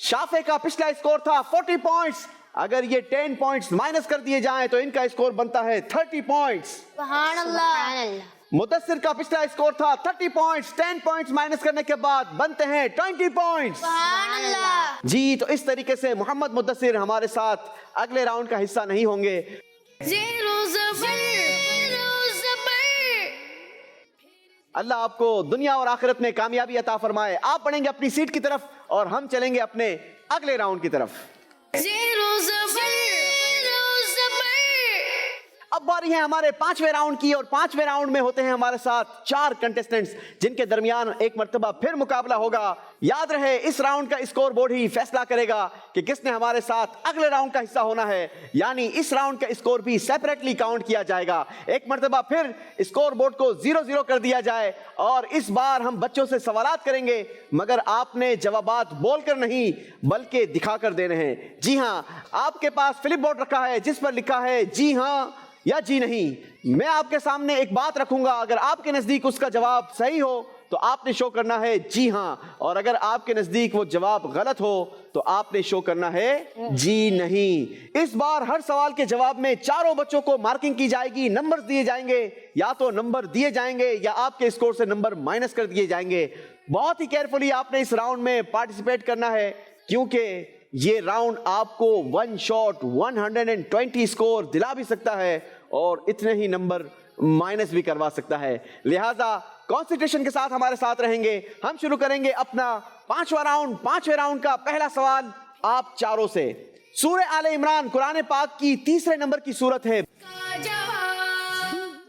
शाफे का पिछला स्कोर था 40 पॉइंट्स। अगर ये 10 पॉइंट्स माइनस कर दिए जाएं तो इनका स्कोर बनता है 30 पॉइंट्स। सुभान अल्लाह। मुदस्सिर का पिछला स्कोर था 30 पॉइंट्स। 10 पॉइंट्स माइनस करने के बाद बनते हैं 20 पॉइंट्स। सुभान अल्लाह। जी, तो इस तरीके से मोहम्मद मुदस्सिर हमारे साथ अगले राउंड का हिस्सा नहीं होंगे। Zero Zabar, Zero Zabar. अल्लाह आपको दुनिया और आखिरत में कामयाबी अता फरमाए। आप बढ़ेंगे अपनी सीट की तरफ और हम चलेंगे अपने अगले राउंड की तरफ। Zero Zabar, Zero Zabar. अब बारी है हमारे 5वें राउंड की, और 5वें राउंड में होते हैं हमारे साथ 4 कंटेस्टेंट्स जिनके दरमियान एक मर्तबा फिर मुकाबला होगा। याद रहे, इस राउंड का स्कोर बोर्ड ही फैसला करेगा कि किसने हमारे साथ अगले राउंड का हिस्सा होना है, यानी इस राउंड का स्कोर भी सेपरेटली काउंट किया जाएगा। एक मर्तबा फिर स्कोर बोर्ड को 0-0 कर दिया जाए, और इस बार हम बच्चों से सवालात करेंगे, मगर आपने जवाबात बोलकर नहीं बल्कि दिखाकर देने हैं। जी हाँ, आपके पास फ्लिप बोर्ड रखा है जिस पर लिखा है जी हाँ या जी नहीं। मैं आपके सामने एक बात रखूंगा, अगर आपके नजदीक उसका जवाब सही हो तो आपने शो करना है जी हाँ, और अगर आपके नजदीक वो जवाब गलत हो तो आपने शो करना है जी नहीं। इस बार हर सवाल के जवाब में चारों बच्चों को मार्किंग की जाएगी, नंबर्स दिए जाएंगे, या तो नंबर दिए जाएंगे या आपके स्कोर से नंबर माइनस कर दिए जाएंगे। बहुत ही केयरफुली आपने इस राउंड में पार्टिसिपेट करना है, क्योंकि ये राउंड आपको वन शॉट 120 स्कोर दिला भी सकता है और इतने ही नंबर माइनस भी करवा सकता है। लिहाजा कंसंट्रेशन के साथ हमारे साथ रहेंगे। हम शुरू करेंगे अपना 5वां राउंड। 5वें राउंड का पहला सवाल आप चारों से। सूरह आले इमरान कुरान पाक की 3 नंबर की सूरत है।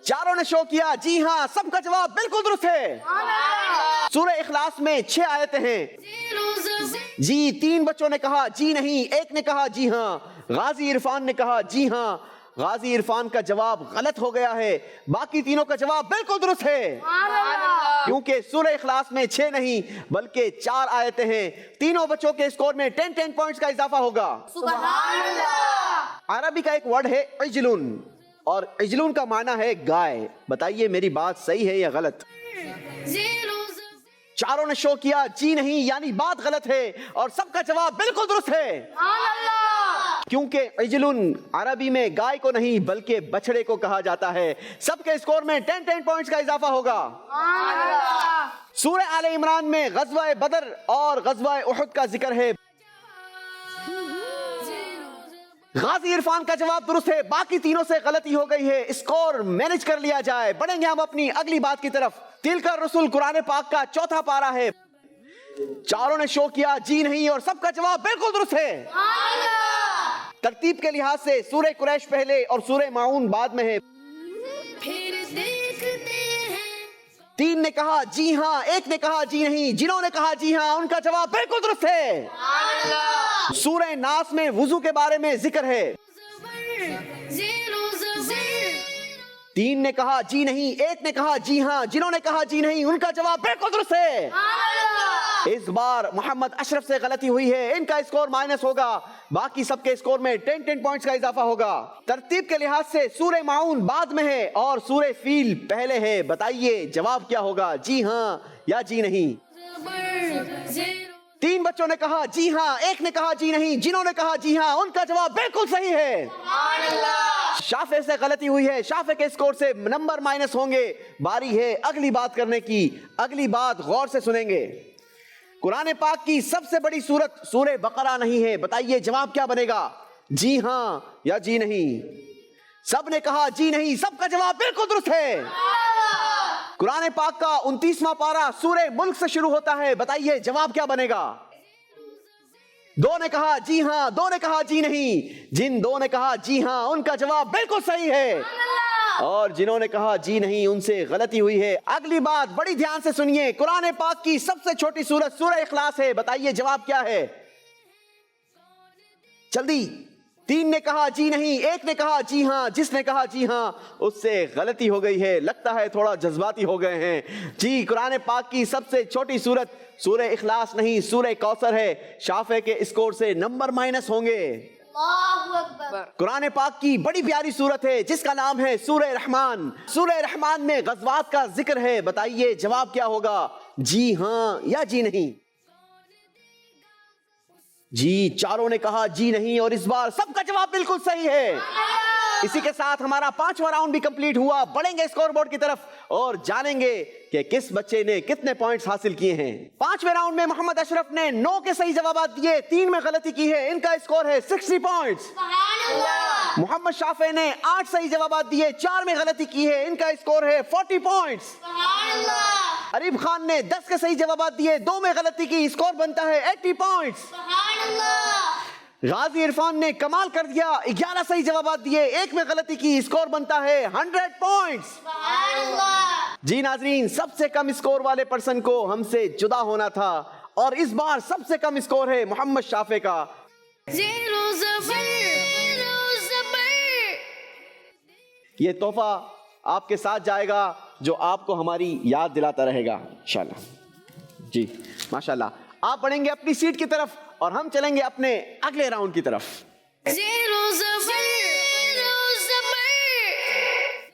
चारों ने शो किया जी हाँ, सबका जवाब बिल्कुल दुरुस्त है। सूरह इखलास में 6 आयतें हैं। जी, 3 बच्चों ने कहा जी नहीं, एक ने कहा जी हाँ। गाजी इरफान ने कहा जी हाँ। गाजी इरफान का जवाब गलत हो गया है, बाकी तीनों का जवाब बिल्कुल दुरुस्त है, क्योंकि सूरह इखलास में 6 नहीं बल्कि 4 आयतें हैं। तीनों बच्चों के स्कोर में 10 पॉइंट्स का इजाफा होगा। सुभान अल्लाह। अरबी का एक वर्ड है इजलुन, और इजलुन का माना है गाय। बताइए मेरी बात सही है या गलत? चारों ने शो किया जी नहीं, यानी बात गलत है, और सबका जवाब बिल्कुल दुरुस्त है, क्योंकि इजलुन अरबी में गाय को नहीं बल्कि बछड़े को कहा जाता है। सबके स्कोर में 10 पॉइंट्स का इजाफा होगा। सूरह आले इमरान में गज़वा बदर और गज़वा उहुद का जिक्र है। गाजी इरफान का जवाब दुरुस्त है, बाकी तीनों से गलती हो गई है। स्कोर मैनेज कर लिया जाए। बढ़ेंगे हम अपनी अगली बात की तरफ। तिलका रसूल कुरान पाक का 4था पारा है। चारों ने शो किया जी नहीं और सबका जवाब बिल्कुल दुरुस्त है। तरतीब के लिहाज से सूरह कुरैश पहले और सूरह माऊन बाद में है। फिर देखते हैं। 3 ने कहा जी हाँ, एक ने कहा जी नहीं। जिन्होंने कहा जी हाँ उनका जवाब बिल्कुल दुरुस्त है। सूरह नास में वुजू के बारे में जिक्र है। 3 ने कहा जी नहीं, एक ने कहा जी हाँ। जिन्होंने कहा जी नहीं उनका जवाब बिल्कुल दुरुस्त है। इस बार मोहम्मद अशरफ से गलती हुई है, इनका स्कोर माइनस होगा, बाकी सबके स्कोर में 10 पॉइंट्स का इजाफा होगा। तरतीब के लिहाज से सूरह माऊन बाद में है और सूरह फील पहले है। बताइए जवाब क्या होगा, जी हाँ या जी नहीं? 3 बच्चों ने कहा जी हाँ, एक ने कहा जी नहीं। जिन्होंने कहा जी हाँ उनका जवाब बिल्कुल सही है। शाफे से गलती हुई है, शाफे के स्कोर से नंबर माइनस होंगे। बारी है अगली बात करने की। अगली बात गौर से सुनेंगे। कुरान पाक की सबसे बड़ी सूरत सूरह बकरा नहीं है। बताइए जवाब क्या बनेगा, जी हाँ या जी नहीं? सब ने कहा जी नहीं, सबका जवाब बिल्कुल दुरुस्त है। कुरान पाक का 29वां पारा सूरह मुल्क से शुरू होता है। बताइए जवाब क्या बनेगा? 2 ने कहा जी हाँ, 2 ने कहा जी नहीं। जिन 2 ने कहा जी हाँ उनका जवाब बिल्कुल सही है, और जिन्होंने कहा जी नहीं उनसे गलती हुई है। अगली बात बड़ी ध्यान से सुनिए। कुरान पाक की सबसे छोटी सूरत सूरह इखलास है। बताइए जवाब क्या है, जल्दी। 3 ने कहा जी नहीं, एक ने कहा जी हाँ। जिसने कहा जी हाँ उससे गलती हो गई है, लगता है थोड़ा जज्बाती हो गए हैं। जी, कुरान पाक की सबसे छोटी सूरत सूरह इखलास नहीं सूरह कौसर है। शाफे के स्कोर से नंबर माइनस होंगे। कुरान पाक की बड़ी प्यारी सूरत है जिसका नाम है सूरह रहमान। सूरह रहमान में गज़वात का जिक्र है। बताइए जवाब क्या होगा, जी हाँ या जी नहीं? जी, चारों ने कहा जी नहीं, और इस बार सबका जवाब बिल्कुल सही है। इसी के साथ हमारा 5वां राउंड भी कंप्लीट हुआ। बढ़ेंगे स्कोर बोर्ड की तरफ और जानेंगे कि किस बच्चे ने कितने पॉइंट्स हासिल किए हैं। 5वें राउंड में मोहम्मद अशरफ ने 9 के सही जवाब दिए, 3 में गलती की है। इनका स्कोर है 60 पॉइंट्स। मोहम्मद शाफे ने 8 सही जवाब दिए, 4 में गलती की है। इनका स्कोर है 40 पॉइंट्स। अरीब खान ने 10 के सही जवाब दिए, 2 में गलती की, स्कोर बनता है 80 पॉइंट्स। गाजी इरफान ने कमाल कर दिया, 11 सही जवाब दिए, 1 में गलती की, स्कोर बनता है 100 पॉइंट्स। जी नाजरीन, सबसे कम स्कोर वाले पर्सन को हमसे जुदा होना था, और इस बार सबसे कम स्कोर है मोहम्मद शाफे का। ज़ेरो ज़बर, ज़ेरो ज़बर। ये तोहफा आपके साथ जाएगा जो आपको हमारी याद दिलाता रहेगा इंशाल्लाह। जी माशाल्लाह। आप बढ़ेंगे अपनी सीट की तरफ और हम चलेंगे अपने अगले राउंड की तरफ। ज़ेरो ज़बर, ज़ेरो ज़बर।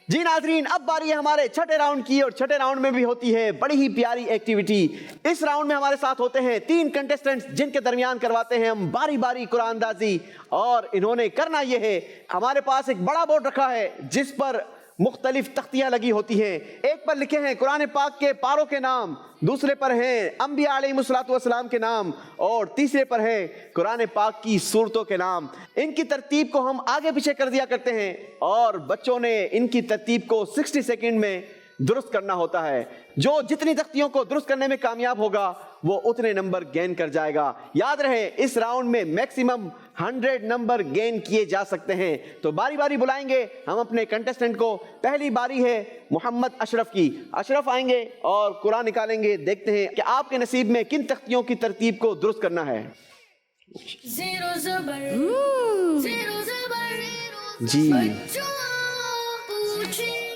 जी नाजरीन, अब बारी है हमारे छठे राउंड की, और छठे राउंड में भी होती है बड़ी ही प्यारी एक्टिविटी। इस राउंड में हमारे साथ होते हैं 3 कंटेस्टेंट्स, जिनके दरमियान करवाते हैं हम बारी बारी कुरान अंदाजी। और इन्होंने करना यह है, हमारे पास एक बड़ा बोर्ड रखा है जिस पर मुख्तलिफ तख्तियां लगी होती हैं। एक पर लिखे हैं कुरान पाक के पारों के नाम, दूसरे पर हैं अंबिया अलैहिमुस्सलातु वस्सलाम के नाम, और तीसरे पर है कुरान पाक की सूरतों के नाम। इनकी तरतीब को हम आगे पीछे कर दिया करते हैं, और बच्चों ने इनकी तरतीब को 60 सेकंड में दुरुस्त करना होता है। जो जितनी तख्तियों को दुरुस्त करने में कामयाब होगा वो उतने नंबर गेन कर जाएगा। याद रहे, इस राउंड में मैक्सिमम 100 नंबर गेन किए जा सकते हैं। तो बारी बारी बुलाएंगे हम अपने कंटेस्टेंट को। पहली बारी है मोहम्मद अशरफ की। अशरफ आएंगे और कुरान निकालेंगे। देखते हैं कि आपके नसीब में किन तख्तियों की तरतीब को दुरुस्त करना है। ज़ेरो ज़बर, ज़ेरो ज़बर। जी, बच्चों पूछेंगे।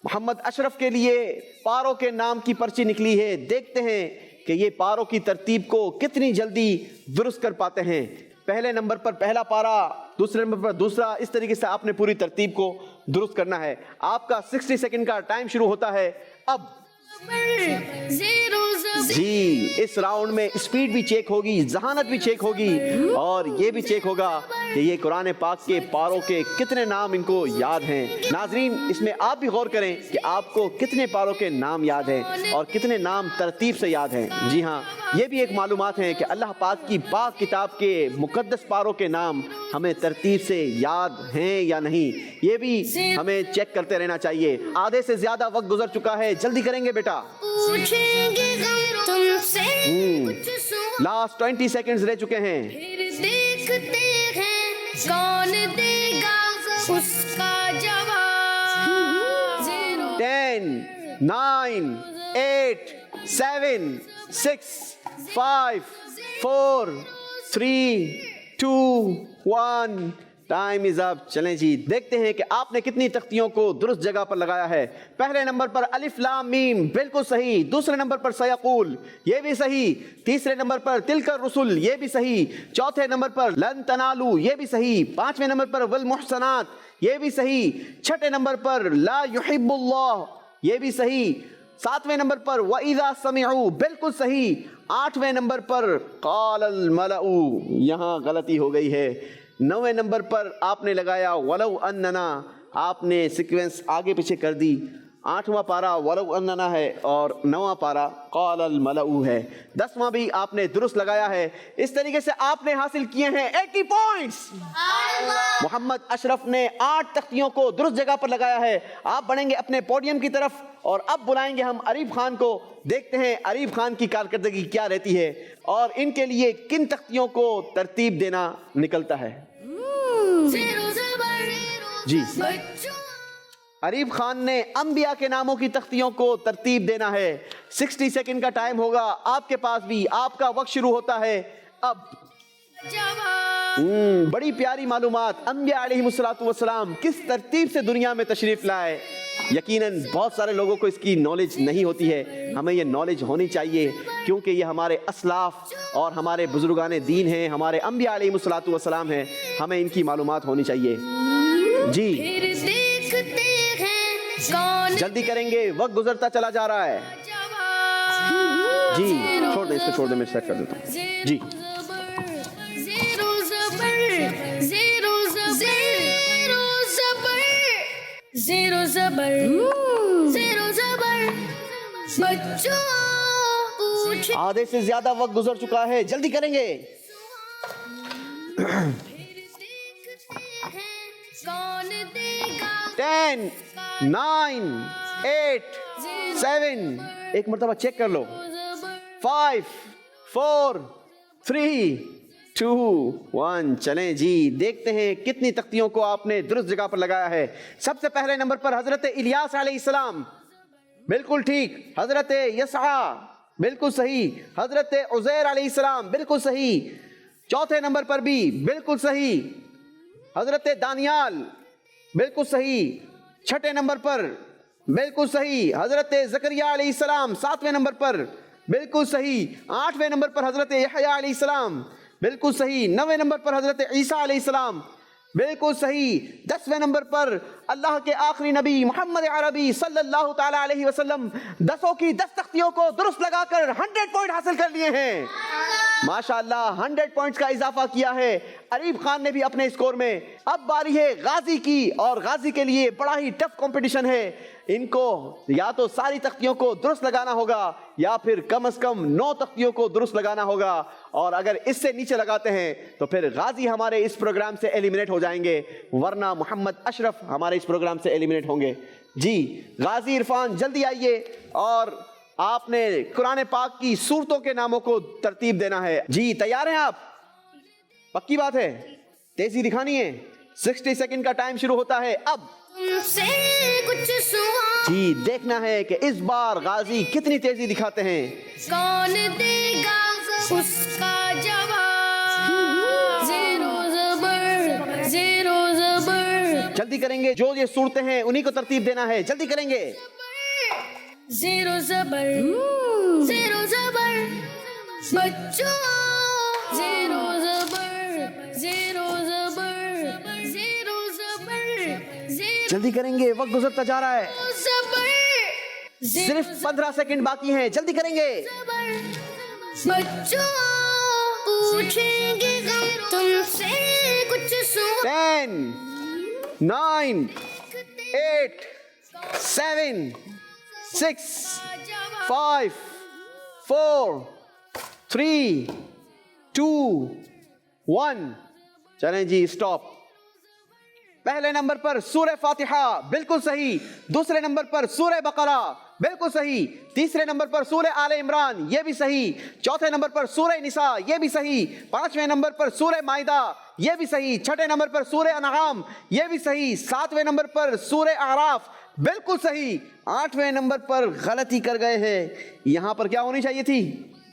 मोहम्मद अशरफ के लिए पारों के नाम की पर्ची निकली है। देखते हैं कि ये पारों की तरतीब को कितनी जल्दी दुरुस्त कर पाते हैं। पहले नंबर पर पहला पारा, दूसरे नंबर पर दूसरा, इस तरीके से आपने पूरी तरतीब को दुरुस्त करना है। आपका 60 सेकंड का टाइम शुरू होता है अब। ज़ेरो ज़बर। जी, इस राउंड में स्पीड भी चेक होगी, जहानत भी चेक होगी, और ये भी चेक होगा कि ये कुरान पाक के पारों के कितने नाम इनको याद हैं। नाजरीन, इसमें आप भी गौर करें कि आपको कितने पारों के नाम याद हैं और कितने नाम तरतीब से याद हैं। जी हाँ, ये भी एक मालूमात है कि अल्लाह पाक की पाक किताब के मुकद्दस पारों के नाम हमें तरतीब से याद हैं या नहीं, ये भी हमें चेक करते रहना चाहिए। आधे से ज्यादा वक्त गुजर चुका है, जल्दी करेंगे बेटा। पूछेंगे हम तुमसे कुछ सवाल, लास्ट 20 सेकंड्स रह चुके हैं। फिर देखते हैं कौन देगा उसका जवाब। ज़ेरो 10, 9, 8, 7, 6, 5, 4, 3, 2, 1। Time is up. चलें जी, देखते हैं कि आपने कितनी तख्तियों को दुरुस्त जगह पर लगाया है। पहले नंबर पर अलिफ लाम मीम, बिल्कुल सही। दूसरे नंबर पर सयकूल, ये भी सही। तीसरे नंबर पर तिलकर रसूल, ये भी सही। चौथे नंबर पर लन तनालू, ये भी सही। 5वें नंबर पर वल मुहसनात, ये भी सही। 6ठे नंबर पर ला युहिब्बुल्लाह, ये भी सही। 7वें नंबर पर वइज़ा समिअू, बिल्कुल सही। 8वें नंबर पर क़ालल मलऊ, यहाँ गलती हो गई है। 9वें नंबर पर आपने लगाया वलौ अन्नना, आपने सीक्वेंस आगे पीछे कर दी। 8वां पारा वलौ अन्नना है और 9वां पारा क़ालल मलऊ है। 10वां भी आपने दुरुस्त लगाया है। इस तरीके से आपने हासिल किए हैं 80 पॉइंट्स। मोहम्मद अशरफ ने 8 तख्तियों को दुरुस्त जगह पर लगाया है। आप बढ़ेंगे अपने पोडियम की तरफ और अब बुलाएंगे हम अरीब खान को। देखते हैं अरीब खान की कारकर्दगी क्या रहती है और इनके लिए किन तख्तियों को तरतीब देना निकलता है। जी, अरीब खान ने अंबिया के नामों की तख्तियों को तरतीब देना है। 60 सेकंड का टाइम होगा आपके पास भी। आपका वक्त शुरू होता है अब। बड़ी प्यारी मालूमात, अंबिया अलैहिमुस्सलातु वस्सलाम किस तरतीब से दुनिया में तशरीफ लाए। यकीनन बहुत सारे लोगों को इसकी नॉलेज नहीं होती है। हमें ये नॉलेज होनी चाहिए क्योंकि ये हमारे असलाफ और हमारे बुजुर्गान दीन हैं, हमारे अंबिया अलैहिमुस्सलातु वस्सलाम हैं। हमें इनकी मालूमात होनी चाहिए। जी, फिर देखते हैं कौन जल्दी करेंगे, वक्त गुजरता चला जा रहा है। जी, छोड़ दे, इसको छोड़ दे, मैं सेट कर देता हूँ। जी, Zero zabar, zero zabar. बच्चों पूछ आधे से ज्यादा वक्त गुजर चुका है, जल्दी करेंगे। कौन देगा 10, 9, 8, 7, एक मरतबा चेक कर लो। 5, 4, 3, 2, 1, चलें जी, देखते हैं कितनी तख्तियों को आपने दुरुस्त जगह पर लगाया है। सबसे पहले नंबर पर हजरत इलियास अलैहिस्सलाम, बिल्कुल ठीक। हजरत यसआ, बिल्कुल सही। हजरत उज़ैर अलैहिस्सलाम, बिल्कुल सही। चौथे नंबर पर भी बिल्कुल सही। हजरत दानियाल, बिल्कुल सही। छठे नंबर पर बिल्कुल सही हजरत ज़करिया अलैहिस्सलाम, सातवें नंबर पर बिल्कुल सही। आठवें नंबर पर हजरत यहया अलैहिस्सलाम, बिल्कुल सही। नौवें नंबर पर हजरत ईसा अलैहिस्सलाम, बिल्कुल सही। 10वें नंबर पर अल्लाह के आखिरी नबी मोहम्मद अरबी सल्लल्लाहु ताला अलैहि वसल्लम 10 की 10 तख्तियों को दुरुस्त लगाकर 100 पॉइंट हासिल कर लिए हैं। माशाअल्लाह 100 पॉइंट्स का इजाफा किया है अरीब खान ने भी अपने स्कोर में। अब बारी है गाजी की, और गाजी के लिए बड़ा ही टफ कंपटीशन है। इनको या तो सारी तख्तियों को दुरुस्त लगाना होगा या फिर कम से कम 9 तख्तियों को दुरुस्त लगाना होगा, और अगर इससे नीचे लगाते हैं तो फिर गाजी हमारे इस प्रोग्राम से एलिमिनेट हो जाएंगे, वरना मोहम्मद अशरफ हमारे इस प्रोग्राम से एलिमिनेट होंगे। जी गाजी इरफान जल्दी आइए, और आपने कुरान पाक की सूरतों के नामों को तरतीब देना है। जी तैयार हैं आप? पक्की बात है? तेजी दिखानी है। 60 सेकंड का टाइम शुरू होता है अब। तुमसे कुछ सुहा जी देखना है कि इस बार गाजी कितनी तेजी दिखाते हैं। कौन देगा उसका जवाब। जीरो जबर, जीरो जबर, जल्दी करेंगे, जो ये सूरतें हैं उन्हीं को तरतीब देना है, जल्दी करेंगे। जीरो जबर, जीरो जबर। बच्चों जीरो जबर, जीरो जबर, जीरो जबर, जीरो जल्दी करेंगे, वक्त गुजरता जा रहा है। जबर, सिर्फ 15 सेकंड बाकी हैं, जल्दी करेंगे। बच्चों पूछेंगे हम तुमसे कुछ सुन। 10, 9, 8, 7, 6, 5, 4, 3, 2, 1, चलें जी स्टॉप। पहले नंबर पर सूरह फातिहा, बिल्कुल सही। दूसरे नंबर पर सूरह बकरा, बिल्कुल सही। तीसरे नंबर पर सूरह आले इमरान, ये भी सही। चौथे नंबर पर सूरह निसा, ये भी सही। पांचवें नंबर पर सूरह माइदा, ये भी सही। छठे नंबर पर सूरह अनआम, ये भी सही। सातवें नंबर पर सूरह आराफ, बिल्कुल सही। आठवें नंबर पर गलती कर गए हैं, यहां पर क्या होनी चाहिए थी?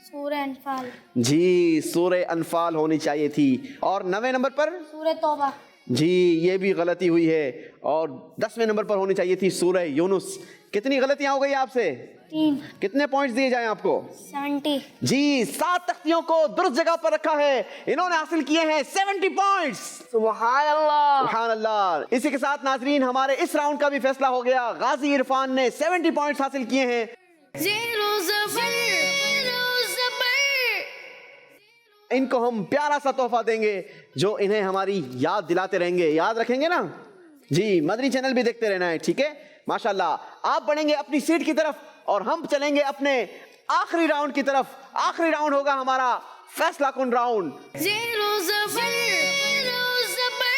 सूरह अनफाल, जी सूरह अनफाल होनी चाहिए थी। और 9वें नंबर पर सूरह तौबा, जी ये भी गलती हुई है। और 10वें नंबर पर होनी चाहिए थी सूरह यूनुस। कितनी गलतियां हो गई आपसे? 3, कितने पॉइंट्स दिए जाएं आपको? 70, जी 7 तख्तियों को दुरुस्त जगह पर रखा है, इन्होंने हासिल किए हैं 70 पॉइंट्स। सुभान अल्लाह। सुभान अल्लाह। इसी के साथ नाजरीन हमारे इस राउंड का भी फैसला हो गया। गाजी इरफान ने 70 पॉइंट्स हासिल किए हैं। जीरो जबर, जीरो जबर। इनको हम प्यारा सा तोहफा देंगे जो इन्हें हमारी याद दिलाते रहेंगे। याद रखेंगे ना जी? मदनी चैनल भी देखते रहना है, ठीक है? माशाल्लाह। आप बढ़ेंगे अपनी सीट की तरफ और हम चलेंगे अपने आखिरी राउंड की तरफ। आखिरी राउंड होगा हमारा फैसला कुन राउंड। जीरो जबर, जीरो जबर।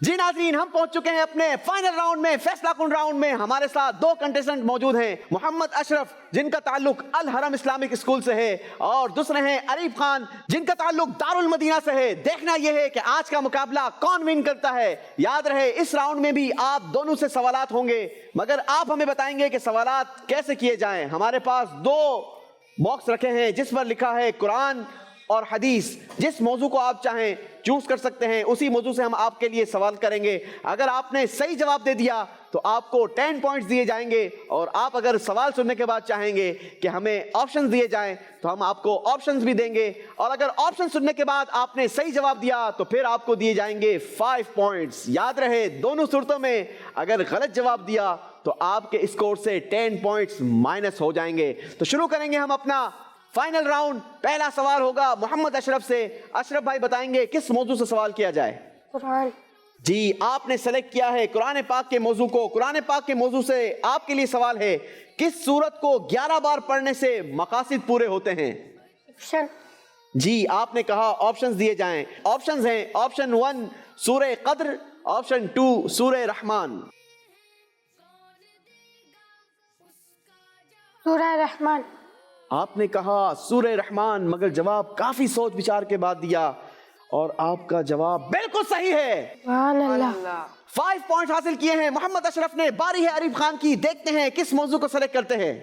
जी नाज़रीन हम पहुंच चुके हैं अपने फाइनल राउंड में, फैसला कुन राउंड में। हमारे साथ 2 कंटेस्टेंट मौजूद हैं, मोहम्मद अशरफ जिनका ताल्लुक अल हरम इस्लामिक स्कूल से है, और दूसरे हैं अरीब खान जिनका ताल्लुक दारुल मदीना से है। देखना यह है कि आज का मुकाबला कौन विन करता है। याद रहे इस राउंड में भी आप दोनों से सवालात होंगे, मगर आप हमें बताएंगे कि सवालात कैसे किए जाएं। हमारे पास 2 बॉक्स रखे हैं जिस पर लिखा है कुरान और हदीस। जिस मौजू को आप चाहें चूज कर सकते हैं, उसी मौजू से हम आपके लिए सवाल करेंगे। अगर आपने सही जवाब दे दिया तो आपको 10 पॉइंट्स दिए जाएंगे, और आप अगर सवाल सुनने के बाद चाहेंगे कि हमें ऑप्शंस दिए जाएं तो हम आपको ऑप्शंस भी देंगे, और अगर ऑप्शन सुनने के बाद आपने सही जवाब दिया तो फिर आपको दिए जाएंगे 5 पॉइंट्स। याद रहे दोनों सूरतों में अगर गलत जवाब दिया तो आपके स्कोर से 10 पॉइंट्स माइनस हो जाएंगे। तो शुरू करेंगे हम अपना फाइनल राउंड। पहला सवाल होगा मोहम्मद अशरफ से। अशरफ भाई बताएंगे किस मौजू से सवाल किया जाए? कुरान। جی آپ نے سلیکٹ کیا ہے قرآن پاک کے موضوع کو. قرآن پاک کے موضوع سے آپ کے لیے سوال ہے, کس سورت کو 11 بار پڑھنے سے مقاصد پورے ہوتے ہیں؟ جی آپ نے کہا آپشنز دیے جائیں. آپشنز ہیں آپشن 1 سورہ قدر, آپشن 2 سورہ رحمان. سورہ رحمان. آپ نے کہا سورہ رحمان, مگر جواب کافی سوچ بچار کے بعد دیا اور آپ کا جواب بالکل صحیح ہے. سبحان اللہ. 5 پوائنٹ حاصل کیے ہیں محمد اشرف نے. باری ہے عریف خان کی, دیکھتے ہیں کس موضوع کو سلیکٹ کرتے ہیں.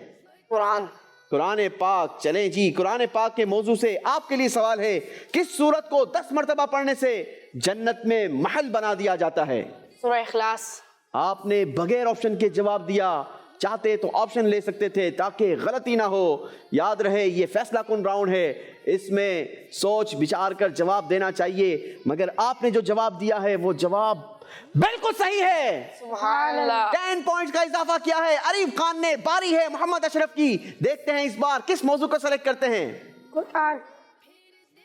قرآن پاک. چلیں جی, قرآن پاک کے موضوع سے آپ کے لیے سوال ہے, کس سورت کو 10 مرتبہ پڑھنے سے جنت میں محل بنا دیا جاتا ہے؟ سورہ اخلاص. آپ نے بغیر آپشن کے جواب دیا. چاہتے تو آپشن لے سکتے تھے تاکہ غلطی نہ ہو. یاد رہے یہ فیصلہ کن راؤنڈ ہے, اس میں سوچ بچار کر جواب دینا چاہیے, مگر آپ نے جو جواب دیا ہے وہ جواب بالکل صحیح ہے. سبحان اللہ. 10 پوائنٹس کا اضافہ کیا ہے عریف خان نے. باری ہے محمد اشرف کی, دیکھتے ہیں اس بار کس موضوع کو سلیکٹ کرتے ہیں.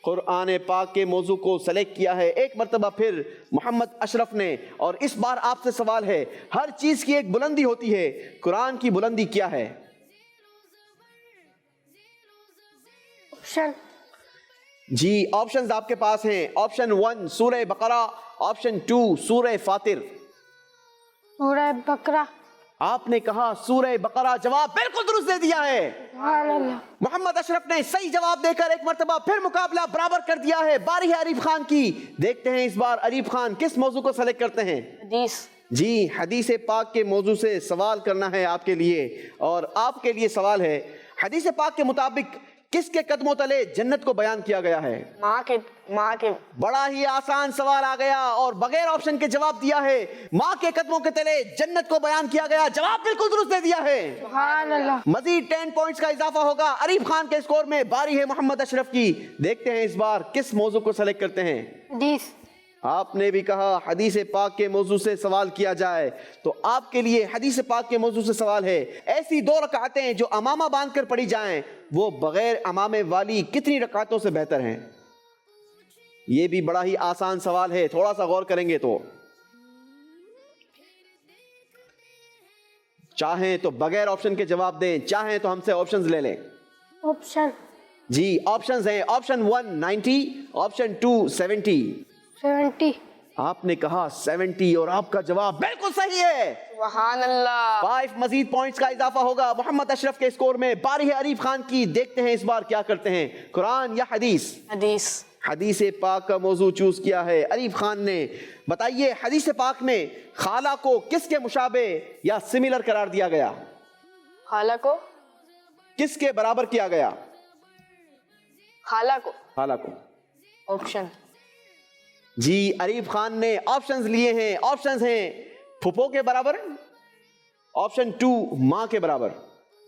قرآن پاک کے موضوع کو سلیکٹ کیا ہے ایک مرتبہ پھر محمد اشرف نے, اور اس بار آپ سے سوال ہے, ہر چیز کی ایک بلندی ہوتی ہے, قرآن کی بلندی کیا ہے؟ جی آپشنز آپ کے پاس ہیں. آپشن 1 سورہ بقرہ, آپشن 2 سورہ فاطر. سورہ بقرہ. آپ نے کہا سورہ بقرہ, جواب بالکل درست دے دیا ہے. محمد اشرف نے صحیح جواب دے کر ایک مرتبہ پھر مقابلہ برابر کر دیا ہے. باری ہے عریف خان کی, دیکھتے ہیں اس بار عریف خان کس موضوع کو سلیکٹ کرتے ہیں. حدیث. جی حدیث پاک کے موضوع سے سوال کرنا ہے آپ کے لیے, اور آپ کے لیے سوال ہے, حدیث پاک کے مطابق کس کے قدموں تلے جنت کو بیان کیا گیا ہے؟ ماں کے. بڑا ہی آسان سوال آ گیا اور بغیر آپشن کے جواب دیا ہے. ماں کے قدموں کے تلے جنت کو بیان کیا گیا, جواب بالکل درست دے دیا ہے. سبحان اللہ. مزید 10 پوائنٹس کا اضافہ ہوگا عریف خان کے اسکور میں. باری ہے محمد اشرف کی, دیکھتے ہیں اس بار کس موضوع کو سلیکٹ کرتے ہیں. حدیث. آپ نے بھی کہا حدیث پاک کے موضوع سے سوال کیا جائے, تو آپ کے لیے حدیث پاک کے موضوع سے سوال ہے, ایسی 2 رکعتیں جو امامہ باندھ کر پڑھی جائیں وہ بغیر امامے والی کتنی رکعتوں سے بہتر ہیں؟ یہ بھی بڑا ہی آسان سوال ہے, تھوڑا سا غور کریں گے تو. چاہیں تو بغیر آپشن کے جواب دیں, چاہیں تو ہم سے آپشنز لے لیں. آپشن. جی آپشنز ہیں آپشن 1 90, آپشن 2 70. 70. آپ نے کہا 70 اور آپ کا جواب بالکل صحیح ہے. سبحان اللہ. 5 مزید پوائنٹس کا اضافہ ہوگا محمد اشرف کے اسکور میں. باری ہے عریف خان کی, دیکھتے ہیں اس بار کیا کرتے ہیں, قرآن یا حدیث. حدیث. حدیث پاک کا موضوع چوز کیا ہے عریف خان نے. بتائیے حدیث پاک میں خالہ کو کس کے مشابہ یا سملر قرار دیا گیا؟ خالہ کو کس کے برابر کیا گیا؟ خالہ کو. خالہ کو. آپشن. جی عریف خان نے آپشنز لیے ہیں. آپشنز ہیں پھپھو کے برابر, آپشن 2 ماں کے برابر.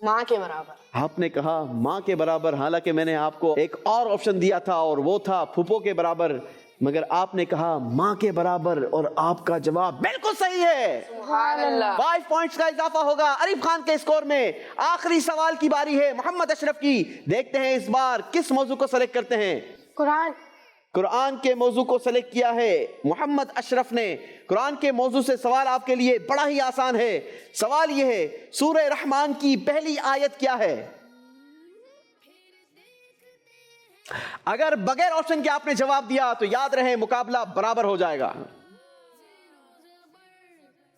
ماں کے برابر. آپ نے کہا ماں کے برابر, حالانکہ میں نے آپ کو ایک اور آپشن دیا تھا اور وہ تھا پھپھو کے برابر, مگر آپ نے کہا ماں کے برابر, اور آپ کا جواب بالکل صحیح ہے. سبحان اللہ. 5 پوائنٹس کا اضافہ ہوگا عریف خان کے اسکور میں. آخری سوال کی باری ہے محمد اشرف کی, دیکھتے ہیں اس بار کس موضوع کو سلیکٹ کرتے ہیں. قرآن. قرآن کے موضوع کو سلیکٹ کیا ہے محمد اشرف نے. قرآن کے موضوع سے سوال آپ کے لیے بڑا ہی آسان ہے. سوال یہ ہے, سورہ رحمان کی پہلی آیت کیا ہے؟ اگر بغیر آپشن کے آپ نے جواب دیا تو یاد رہے مقابلہ برابر ہو جائے گا.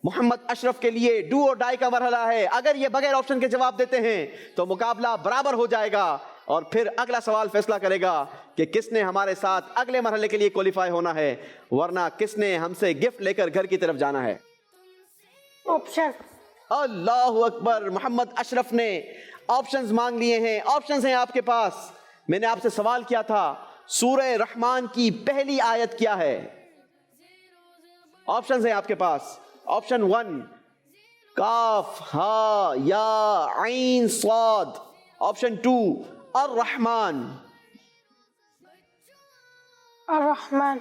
محمد اشرف کے لیے ڈو اور ڈائی کا مرحلہ ہے. اگر یہ بغیر آپشن کے جواب دیتے ہیں تو مقابلہ برابر ہو جائے گا, اور پھر اگلا سوال فیصلہ کرے گا کہ کس نے ہمارے ساتھ اگلے مرحلے کے لیے کوالیفائی ہونا ہے, ورنہ کس نے ہم سے گفٹ لے کر گھر کی طرف جانا ہے. آپشن. اللہ اکبر, محمد اشرف نے آپشنز مانگ لیے ہیں. آپشنز ہیں آپ کے پاس. میں نے آپ سے سوال کیا تھا سورہ رحمان کی پہلی آیت کیا ہے. آپشنز ہیں آپ کے پاس. آپشن 1 کاف ہا یا عین صاد, آپشن 2 الرحمن. الرحمن.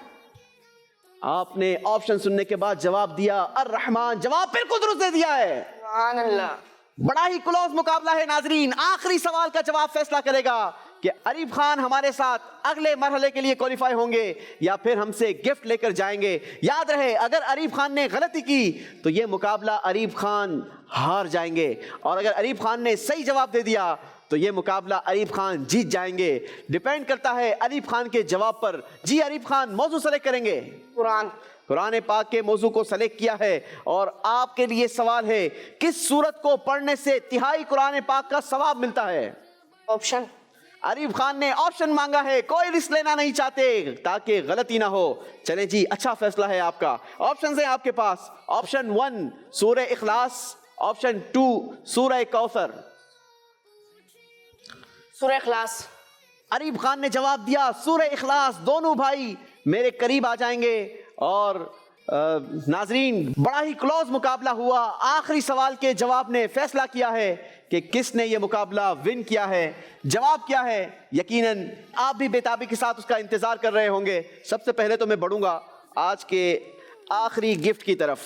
آپ نے آپشن سننے کے بعد جواب دیا الرحمن, جواب بالکل درست دے دیا ہے. سبحان اللہ. بڑا ہی کلوز مقابلہ ہے ناظرین. آخری سوال کا جواب فیصلہ کرے گا کہ عریف خان ہمارے ساتھ اگلے مرحلے کے لیے کوالیفائی ہوں گے یا پھر ہم سے گفٹ لے کر جائیں گے. یاد رہے اگر عریف خان نے غلطی کی تو یہ مقابلہ عریف خان ہار جائیں گے, اور اگر عریف خان نے صحیح جواب دے دیا تو یہ مقابلہ عریف خان جیت جائیں گے. ڈیپینڈ کرتا ہے عریف خان کے جواب پر. جی عریف خان موضوع سلیکٹ کریں گے. قرآن پاک کے موضوع کو سلیکٹ کیا ہے, اور آپ کے لیے سوال ہے کس سورت کو پڑھنے سے تہائی قرآن پاک کا ثواب ملتا ہے؟ آپشن. عریف خان نے آپشن مانگا ہے, کوئی رسک لینا نہیں چاہتے تاکہ غلطی نہ ہو. چلیں جی, اچھا فیصلہ ہے آپ کا. آپشنز ہیں آپ کے پاس. آپشن 1 سورہ اخلاص, آپشن 2 سورہ کوثر. سورہ اخلاص. عریف خان نے جواب دیا سورہ اخلاص. دونوں بھائی میرے قریب آ جائیں گے. اور ناظرین بڑا ہی کلوز مقابلہ ہوا. آخری سوال کے جواب نے فیصلہ کیا ہے کہ کس نے یہ مقابلہ ون کیا ہے. جواب کیا ہے یقیناً آپ بھی بےتابی کے ساتھ اس کا انتظار کر رہے ہوں گے. سب سے پہلے تو میں بڑھوں گا آج کے آخری گفٹ کی طرف,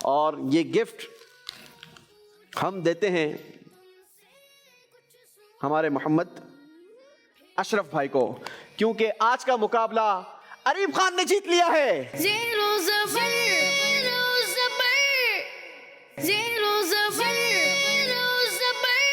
اور یہ گفٹ ہم دیتے ہیں ہمارے محمد اشرف بھائی کو, کیونکہ آج کا مقابلہ عریف خان نے جیت لیا ہے. زیرو زبر زیرو زبر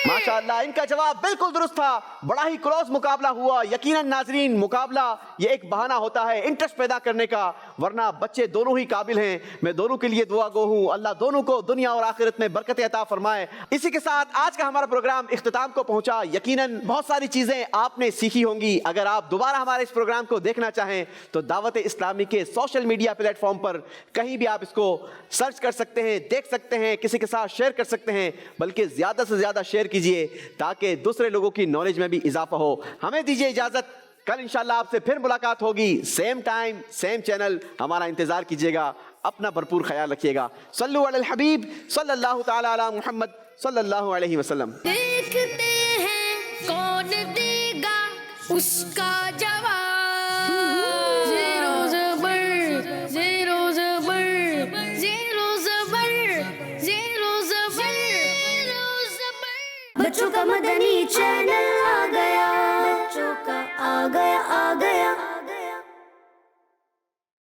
ماشاءاللہ ان کا جواب بالکل درست تھا. بڑا ہی کلوز مقابلہ ہوا. یقیناً ناظرین مقابلہ یہ ایک بہانہ ہوتا ہے انٹرسٹ پیدا کرنے کا, ورنہ بچے دونوں ہی قابل ہیں. میں دونوں کے لیے دعا گو ہوں, اللہ دونوں کو دنیا اور آخرت میں برکت عطا فرمائے. اسی کے ساتھ آج کا ہمارا پروگرام اختتام کو پہنچا. یقیناً بہت ساری چیزیں آپ نے سیکھی ہوں گی. اگر آپ دوبارہ ہمارے اس پروگرام کو دیکھنا چاہیں تو دعوت اسلامی کے سوشل میڈیا پلیٹ فارم پر کہیں بھی آپ اس کو سرچ کر سکتے ہیں, دیکھ سکتے ہیں, کسی کے ساتھ شیئر کر سکتے ہیں. بلکہ زیادہ سے زیادہ شیئر کیجئے تاکہ دوسرے لوگوں کی نالج میں بھی اضافہ ہو. ہمیں دیجئے اجازت, کل انشاءاللہ آپ سے پھر ملاقات ہوگی. سیم ٹائم سیم چینل, ہمارا انتظار کیجئے گا. اپنا بھرپور خیال رکھیے گا. صلو علی الحبیب صلی اللہ تعالی علی محمد صلی اللہ علیہ وسلم. دیکھتے ہیں کون دے گا اس کا جواب. زیرو زبر زیرو زبر زیرو زبر زیرو زبر. بچوں کا مدنی چینل آ گیا.